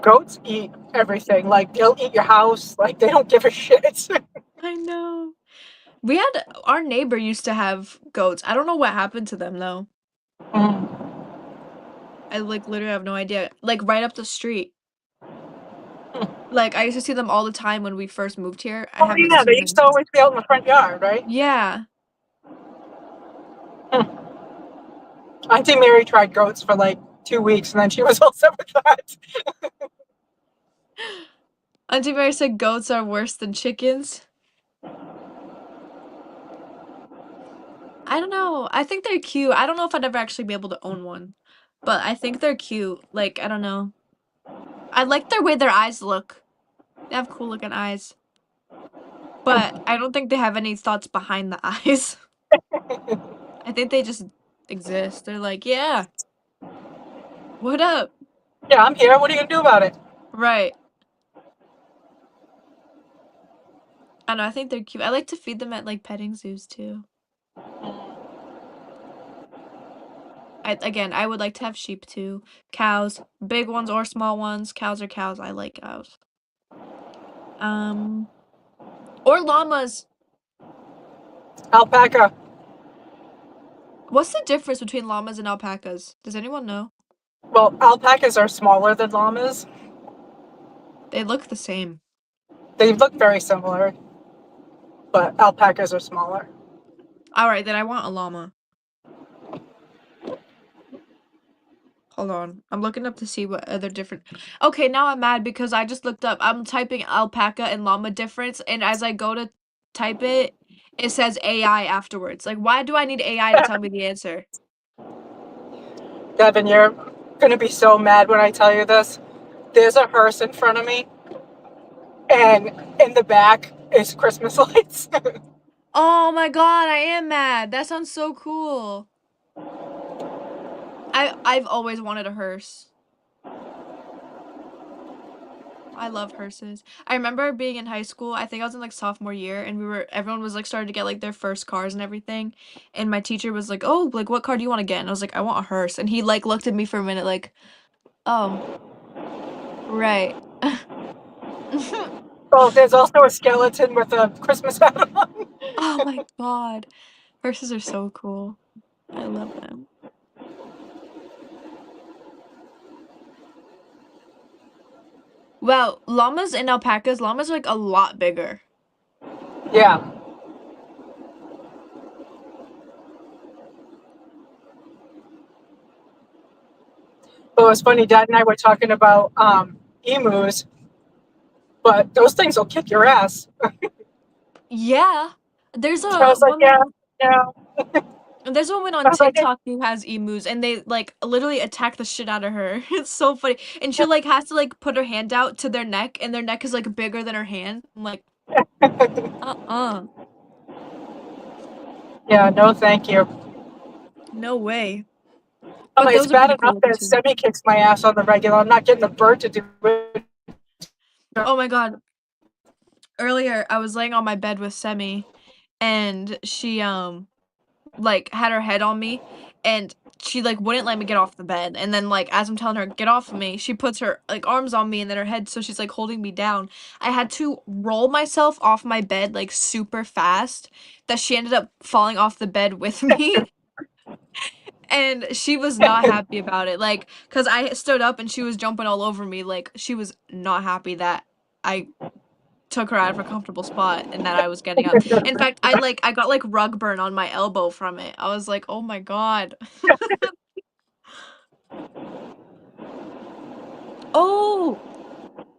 Goats eat everything. Like they'll eat your house. Like they don't give a shit. I know. Our neighbor used to have goats. I don't know what happened to them though. Mm. I like literally have no idea. Like right up the street. Like I used to see them all the time when we first moved here. I Oh haven't yeah, they seen used them. to always be out in the front yard, right? Yeah. Hmm. Auntie Mary tried goats for like 2 weeks, and then she was all set with that. Auntie Mary said goats are worse than chickens. I don't know. I think they're cute. I don't know if I'd ever actually be able to own one. But I think they're cute. Like, I don't know. I like their way their eyes look. They have cool looking eyes. But I don't think they have any thoughts behind the eyes. I think they just exist. They're like, yeah, what up? Yeah, I'm here. What are you gonna do about it? Right. I don't know. I think they're cute. I like to feed them at like petting zoos too. I would like to have sheep too. Cows, big ones or small ones. Cows are cows. I like cows. Um, or llamas. Alpaca. What's the difference between llamas and alpacas? Does anyone know? Well, alpacas are smaller than llamas. They look the same. They look very similar, but alpacas are smaller. All right, then I want a llama. Hold on. I'm looking up to see what other different. Okay, now I'm mad because I just looked up. I'm typing alpaca and llama difference, and as I go to type it, it says AI afterwards. Like, why do I need AI to tell me the answer? Devin, you're gonna be so mad when I tell you this. There's a hearse in front of me, and in the back is Christmas lights. Oh my god, I am mad. That sounds so cool. I've always wanted a hearse. I love hearses. I remember being in high school. I think I was in like sophomore year, and everyone was like starting to get like their first cars and everything. And my teacher was like, "Oh, like what car do you want to get?" And I was like, "I want a hearse." And he like looked at me for a minute, like, "Oh, right." Oh, there's also a skeleton with a Christmas hat on. Oh my god, hearses are so cool. I love them. Well, llamas and alpacas. Llamas are like a lot bigger. Yeah. But it was funny, Dad and I were talking about emus, but those things will kick your ass. Yeah. There's I a was like, yeah, woman yeah. there's a woman I on was like, TikTok who has emus and they like literally attack the shit out of her. It's so funny. And she like has to like put her hand out to their neck and their neck is like bigger than her hand. I'm like, uh-uh. yeah, no, thank you. No way. I'm But like, it's those are bad pretty enough cool that too. Semi kicks my ass on the regular. I'm not getting the bird to do it. Oh my god. Earlier I was laying on my bed with Semi and she like had her head on me and she like wouldn't let me get off the bed and then like as I'm telling her get off of me she puts her like arms on me and then her head so she's like holding me down. I had to roll myself off my bed like super fast that she ended up falling off the bed with me and she was not happy about it like cuz I stood up and she was jumping all over me like she was not happy that I took her out of her comfortable spot and that I was getting up. In fact, I got like rug burn on my elbow from it. I was like, "Oh my god." Oh,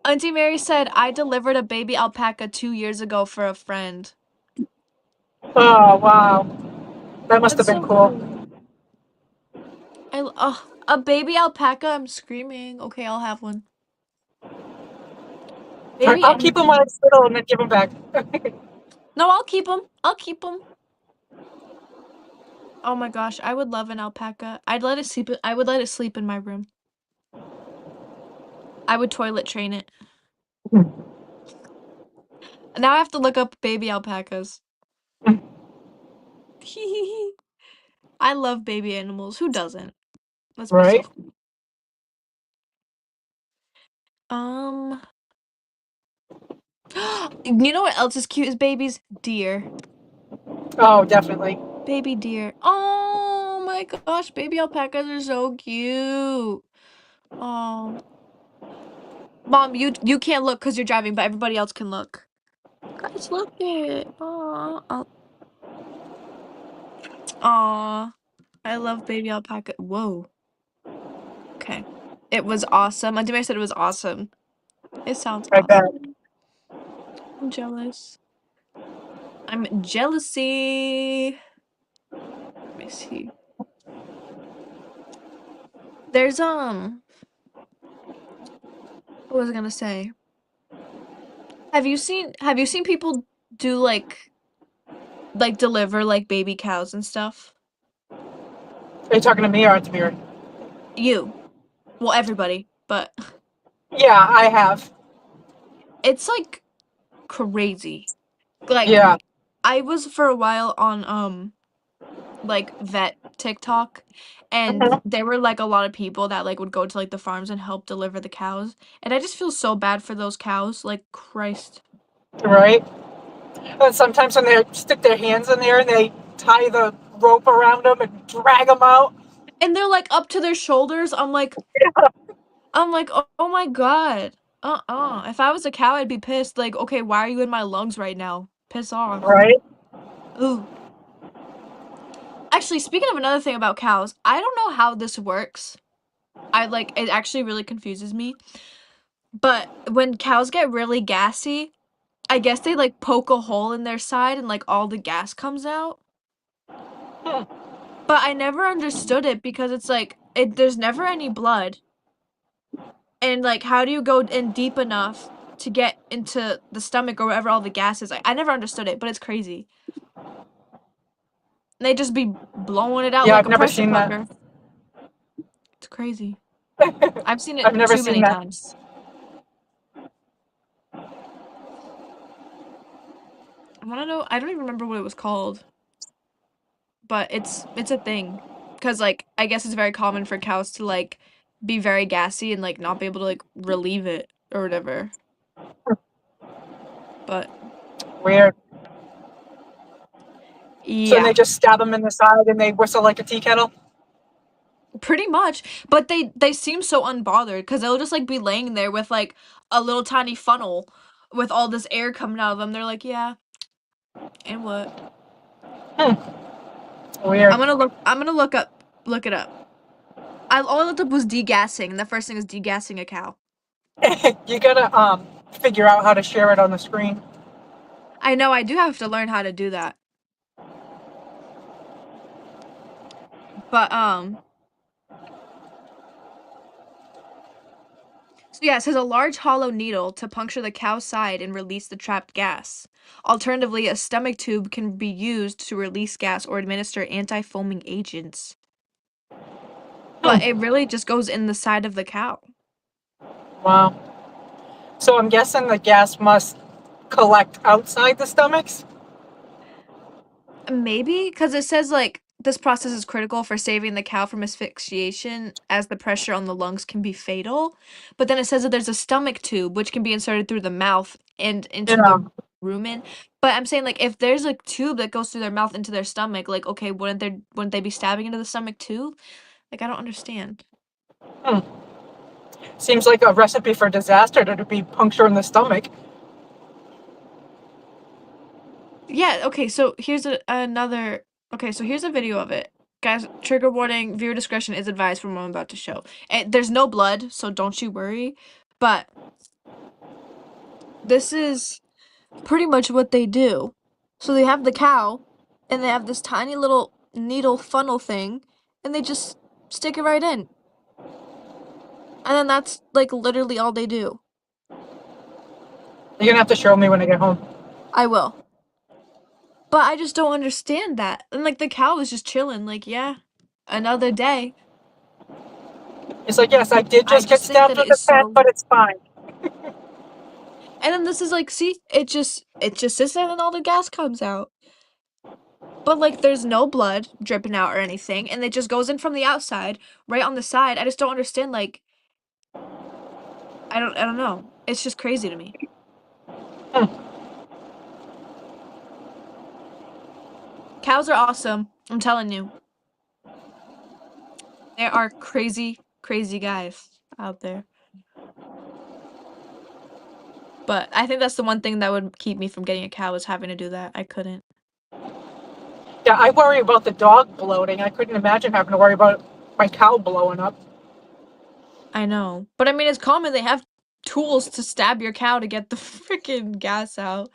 Auntie Mary said I delivered a baby alpaca 2 years ago for a friend. Oh, wow. That must That's have been so cool. cool. A baby alpaca, I'm screaming. Okay, I'll have one. Baby I'll keep them anything. while it's little and then give them back. No, I'll keep them. I'll keep them. Oh my gosh, I would love an alpaca. I would let it sleep in my room. I would toilet train it. Now I have to look up baby alpacas. I love baby animals. Who doesn't? Let's be so Right? f- Um, you know what else is cute as babies? Deer. Oh, definitely. Baby deer. Oh my gosh, baby alpacas are so cute. Oh, Mom, you can't look because you're driving, but everybody else can look. Guys, look it. Aw, I love baby alpaca. Whoa. Okay. It was awesome. Auntie said it was awesome. It sounds I bet. awesome. I'm jealous. I'm jealousy. Let me see. There's what was I gonna say? Have you seen people do like deliver like baby cows and stuff? Are you talking to me or to Mary? You. Well, everybody, but Yeah, I have. it's like crazy. Like Yeah. I was for a while on like vet TikTok and Mhm. there were like a lot of people that like would go to like the farms and help deliver the cows. And I just feel so bad for those cows. Like Christ. Right? And sometimes when they stick their hands in there and they tie the rope around them and drag them out. And they're like up to their shoulders. I'm like, oh my god. If I was a cow, I'd be pissed. Like, okay, why are you in my lungs right now? Piss off. Right? Ooh. Actually, speaking of another thing about cows, I don't know how this works. It actually really confuses me. But when cows get really gassy, I guess they like poke a hole in their side and like all the gas comes out. Hmm. But I never understood it because it's like there's never any blood. And like how do you go in deep enough to get into the stomach or wherever all the gas is? Like I never understood it, but it's crazy. And they just be blowing it out Yeah, like I've a never pressure seen that. cooker. It's crazy. I've seen I've it never too seen many that. times. I don't even remember what it was called, but it's a thing. 'Cause like I guess it's very common for cows to like be very gassy and like not be able to like relieve it or whatever. But Weird. So then they yeah, just stab them in the side and they whistle like a tea kettle. pretty much. But they seem so unbothered because they'll just like be laying there with like a little tiny funnel with all this air coming out of them. They're like, yeah, and what? Hmm. Weird. I'm gonna look it up. Look it up. all I looked up was degassing, and the first thing is degassing a cow. You gotta figure out how to share it on the screen. I know I do have to learn how to do that. But so yeah, it says a large hollow needle to puncture the cow's side and release the trapped gas. Alternatively, a stomach tube can be used to release gas or administer anti-foaming agents. But it really just goes in the side of the cow. Wow. So I'm guessing the gas must collect outside the stomachs? Maybe because it says like this process is critical for saving the cow from asphyxiation as the pressure on the lungs can be fatal. But then it says that there's a stomach tube which can be inserted through the mouth and into Yeah. the rumen. But I'm saying like if there's a tube that goes through their mouth into their stomach, like okay, wouldn't they be stabbing into the stomach too? Like I don't understand. Seems like a recipe for disaster to be puncture in the stomach. Yeah, okay, so here's another okay, so here's a video of it. Guys, trigger warning, viewer discretion is advised from what I'm about to show. And there's no blood, so don't you worry. But this is pretty much what they do. So they have the cow, and they have this tiny little needle funnel thing, and they just stick it right in. And then that's like literally all they do. You're gonna have to show me when I get home. I will. But I just don't understand that. And like the cow is just chilling, like, yeah, another day. It's like, yes, I did I just get just think stabbed that it with a is pen, so but it's fine. and then this is like, see, it just sits there and all the gas comes out. But like there's no blood dripping out or anything, and it just goes in from the outside, right on the side. I just don't understand, like I don't know. It's just crazy to me. Cows are awesome. I'm telling you. There are crazy, crazy guys out there. But I think that's the one thing that would keep me from getting a cow is having to do that. I couldn't. Yeah, I worry about the dog bloating. I couldn't imagine having to worry about my cow blowing up. I know. But I mean, it's common. They have tools to stab your cow to get the freaking gas out.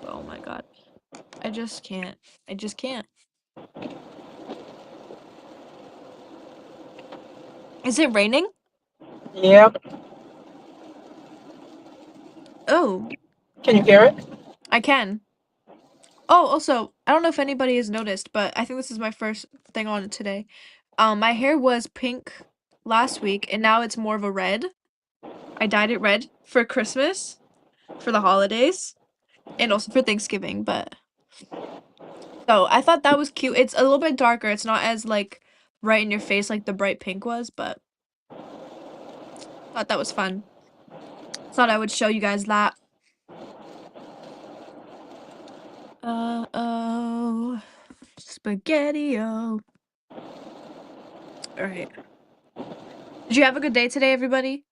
Oh my god. I just can't. I just can't. Is it raining? Yep. Oh, Can you hear it? I can. Oh, also, I don't know if anybody has noticed, but I think this is my first thing on it today. My hair was pink last week, and now it's more of a red. I dyed it red for Christmas, for the holidays, and also for Thanksgiving, but so I thought that was cute. It's a little bit darker. It's not as like right in your face like the bright pink was, but thought that was fun. Thought I would show you guys that. Oh, spaghetti-o. All right. Did you have a good day today, everybody?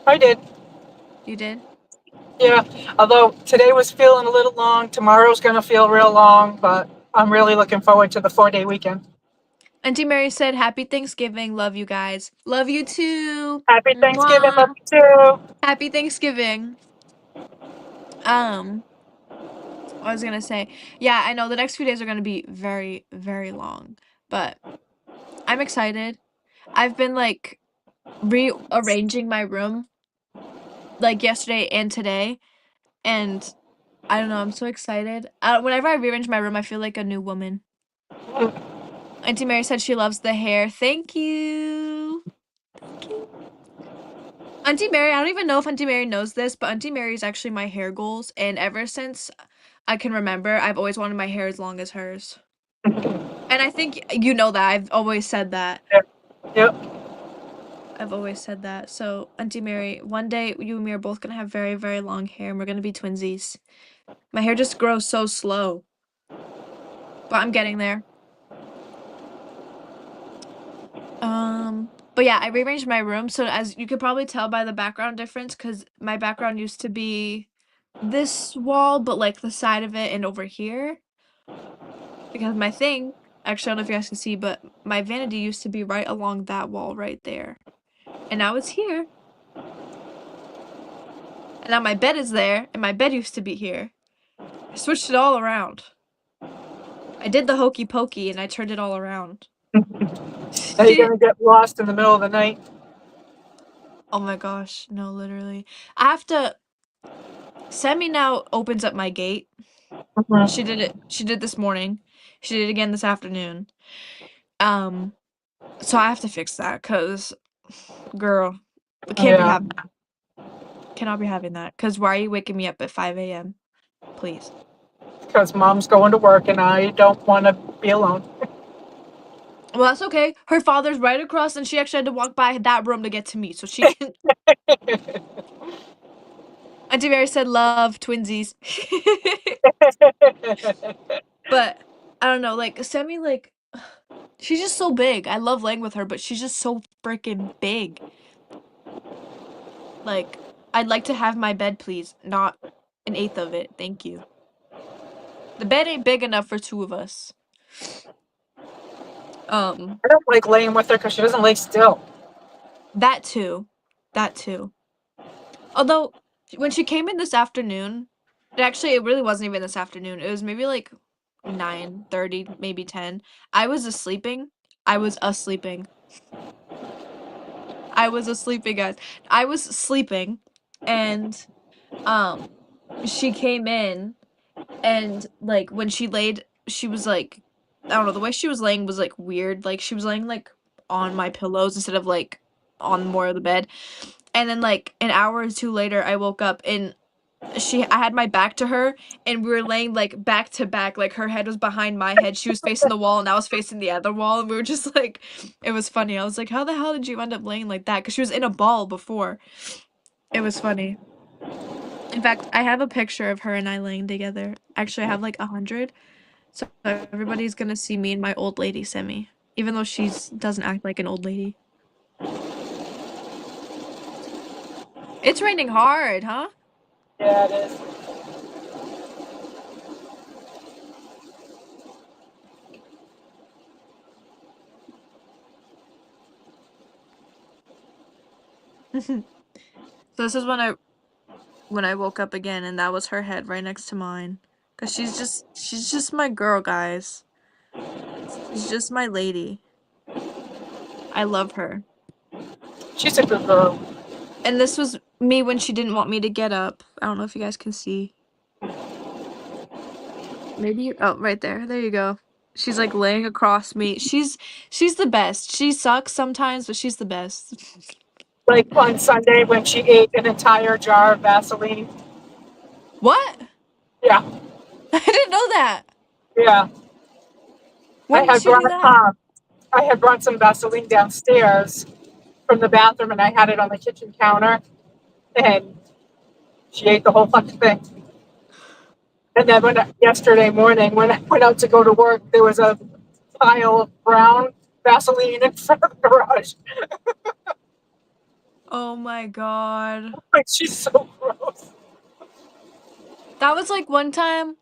I did. You did? Yeah. Although today was feeling a little long, tomorrow's gonna feel real long, but I'm really looking forward to the 4-day weekend. Auntie Mary said, "Happy Thanksgiving. Love you guys. Love you too. Happy Thanksgiving, love Mwah. you too. Happy Thanksgiving." Um, what I was gonna say, yeah, I know the next few days are gonna be very, very long, but I'm excited. I've been like rearranging my room like yesterday and today, and I don't know, I'm so excited. Whenever I rearrange my room, I feel like a new woman. Auntie Mary said she loves the hair. Thank you. Thank you. Auntie Mary, I don't even know if Auntie Mary knows this, but Auntie Mary is actually my hair goals, and ever since I can remember, I've always wanted my hair as long as hers. And I think you know that. I've always said that. Yep. I've always said that. So, Auntie Mary, one day you and me are both gonna have very, very long hair, and we're gonna be twinsies. My hair just grows so slow, but I'm getting there. But yeah, I rearranged my room, so as you could probably tell by the background difference, because my background used to be this wall, but like the side of it and over here. Because my thing Actually, I don't know if you guys can see, but my vanity used to be right along that wall right there. And now it's here. And now my bed is there, and my bed used to be here. I switched it all around. I did the hokey pokey, and I turned it all around. Are you gonna get lost in the middle of the night? Oh my gosh, no, literally. I have to. Sammy now opens up my gate. Mhm. She did it. She did this morning. She did it again this afternoon. So I have to fix that, cause, girl, we can't be Yeah, having. Cannot be having that. Cause why are you waking me up at 5 a.m.? Please. because mom's going to work and I don't want to be alone. Well, that's okay. Her father's right across, and she actually had to walk by that room to get to me, so she can. Auntie Mary said, "Love twinsies," but I don't know. Like Semi, like she's just so big. I love laying with her, but she's just so freaking big. Like I'd like to have my bed, please, not an eighth of it. Thank you. The bed ain't big enough for two of us. I don't like laying with her because she doesn't lay still. That too. That too. Although, when she came in this afternoon, it really wasn't even this afternoon. It was maybe like 9:30, maybe 10. I was asleeping. I was asleeping. I was asleeping, guys. I was sleeping, and um she came in, and like when she laid, she was like, I don't know, the way she was laying was like weird. Like she was laying like on my pillows instead of like on more of the bed. And then like an hour or two later I woke up, and I had my back to her, and we were laying like back to back, like her head was behind my head, she was facing the wall and I was facing the other wall, and we were just like, it was funny. I was like, how the hell did you end up laying like that? Because she was in a ball before. It was funny. In fact, I have a picture of her and I laying together. Actually, I have like 100, so everybody's gonna see me and my old lady Semi, even though she's doesn't act like an old lady. It's raining hard, huh? Yeah, it is. So this is when I woke up again, and that was her head right next to mine. Cause she's just my girl, guys. She's just my lady. I love her. She's a good girl. And this was me when she didn't want me to get up. I don't know if you guys can see. Oh, right there. There you go. She's like laying across me. She's the best. She sucks sometimes, but she's the best. Like on Sunday when she ate an entire jar of Vaseline. What? Yeah, I didn't know that. yeah. I When did had she brought do that? I had brought some Vaseline downstairs from the bathroom and I had it on the kitchen counter and she ate the whole fucking thing. And then yesterday morning when I went out to go to work, there was a pile of brown Vaseline in front of the garage. Oh my god. Like she's so gross. That was like one time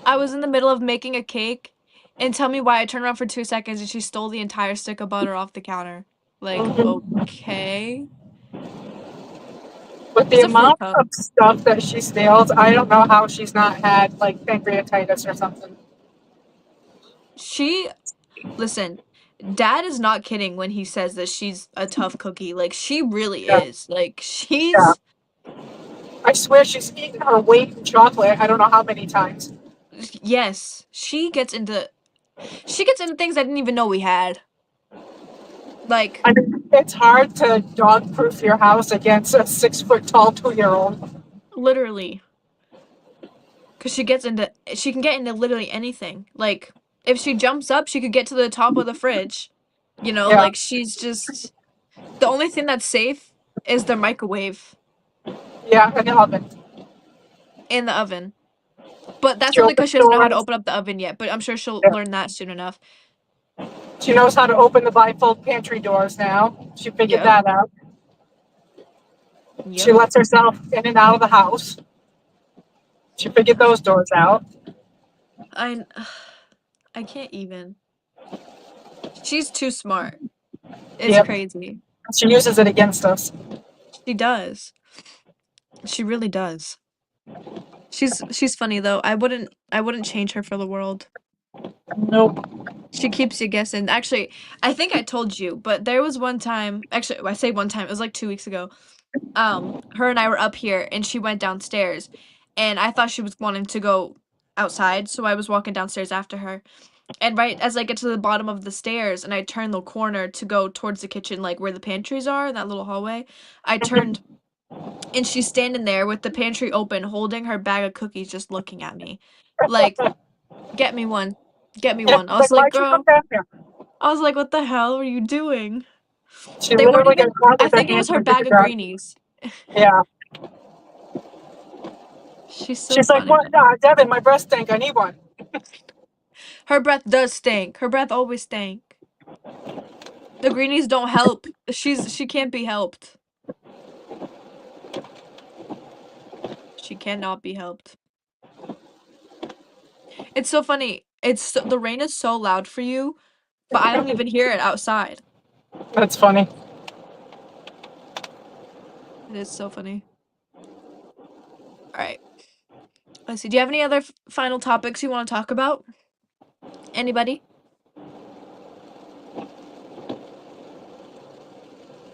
I was in the middle of making a cake, and tell me why I turned around for 2 seconds and she stole the entire stick of butter off the counter. Like, Mhm. okay. With the It's a fruit amount cup. of stuff that she steals, I don't know how she's not had like pancreatitis or something. She Listen, Dad is not kidding when he says that she's a tough cookie. Like, she really Yeah, is. Like, yeah. she's I swear she's eaten her weight in chocolate. I don't know how many times. yes, she gets into things I didn't even know we had. Like, I mean, it's hard to dog proof your house against a 6 foot tall 2 year old. literally. Cause she can get into literally anything. Like, if she jumps up, she could get to the top of the fridge. Yeah, Like she's just the only thing that's safe is the microwave yeah, in the oven. and the oven. But that's She only because opens she doesn't know how to doors. open up the oven yet. But I'm sure she'll Yeah. learn that soon enough. She knows how to open the bifold pantry doors now. She figured Yep. that out. She Yep. lets herself in and out of the house. She figured those doors out. I I can't even. She's too smart. It's Yep. crazy. She uses it against us. She does. She really does. She's funny though. I wouldn't change her for the world. Nope. She keeps you guessing. Actually, I think I told you, but there was one time, actually, I say one time, it was like 2 weeks ago. Her and I were up here and she went downstairs and I thought she was wanting to go outside, so I was walking downstairs after her. And right as I get to the bottom of the stairs and I turn the corner to go towards the kitchen, like where the pantries are, in that little hallway, I turned and she's standing there with the pantry open, holding her bag of cookies, just looking at me. Like, get me one. Get me Yeah, one. I was like, why'd you come girl, down here? I was like, what the hell are you doing? She They weren't literally got even, caught I with her think it was hands her under the bag of gun. greenies. Yeah. She's so She's like, funny. what? Devin, my breast stink. I need one. Her breath does stink. Her breath always stank. The greenies don't help. She can't be helped. She cannot be helped. It's so funny. The rain is so loud for you, but I don't even hear it outside. That's funny. It is so funny. All right. Let's see. Do you have any other final topics you want to talk about? Anybody?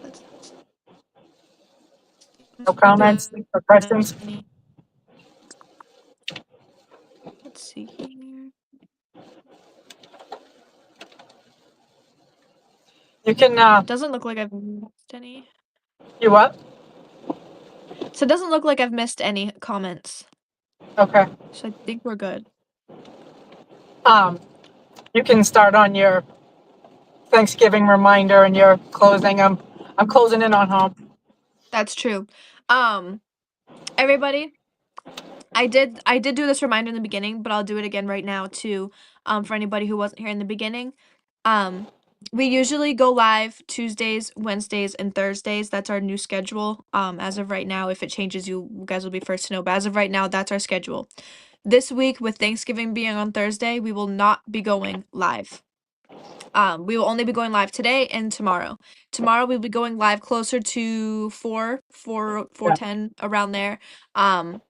Let's No comments or questions. Let's see here. You can, Doesn't look like I've missed any. you what? So it doesn't look like I've missed any comments. Okay. So I think we're good. You can start on your Thanksgiving reminder and your closing. I'm closing in on home. That's true. Everybody, I did do this reminder in the beginning, but I'll do it again right now too. For anybody who wasn't here in the beginning. We usually go live Tuesdays, Wednesdays, and Thursdays. That's our new schedule. As of right now, if it changes, you guys will be first to know. But as of right now, that's our schedule. This week, with Thanksgiving being on Thursday, we will not be going live. We will only be going live today and tomorrow. Tomorrow we'll be going live closer to 4:10 around there. And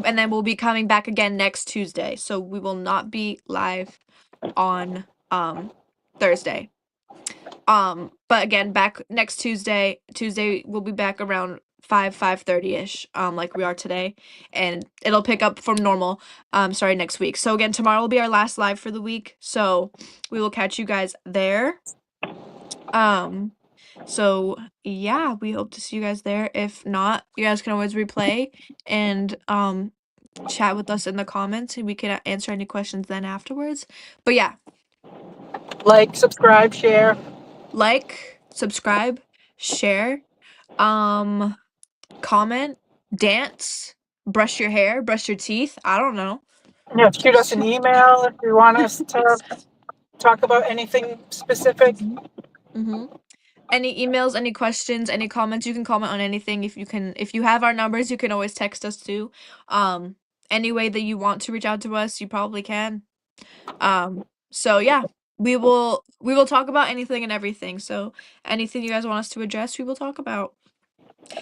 then we'll be coming back again next Tuesday. So we will not be live on Thursday. But again, back next Tuesday. Tuesday we'll be back around 5:30ish, like we are today, and it'll pick up from normal starting next week. So again, tomorrow will be our last live for the week. So we will catch you guys there. So yeah, we hope to see you guys there. If not, you guys can always replay and chat with us in the comments and we can answer any questions then afterwards. But yeah, Like, subscribe, share. like, subscribe, share, comment, dance, brush your hair, brush your teeth. I don't know. Yeah, shoot us an email if you want us to talk about anything specific. Mm-hmm. Any emails, any questions, any comments, you can comment on anything. If you have our numbers, you can always text us too. Any way that you want to reach out to us, you probably can. So yeah, we will talk about anything and everything. So anything you guys want us to address, we will talk about.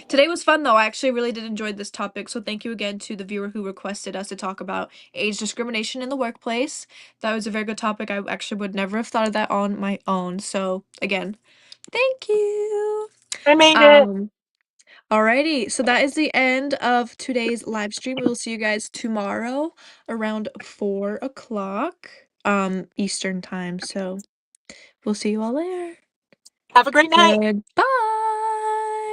Today was fun though. I actually really did enjoy this topic. So thank you again to the viewer who requested us to talk about age discrimination in the workplace. That was a very good topic. I actually would never have thought of that on my own. So again, thank you. I made it. Alrighty, so that is the end of today's live stream. We will see you guys tomorrow around 4 o'clock Eastern time. So we'll see you all there. Have a great night. Goodbye.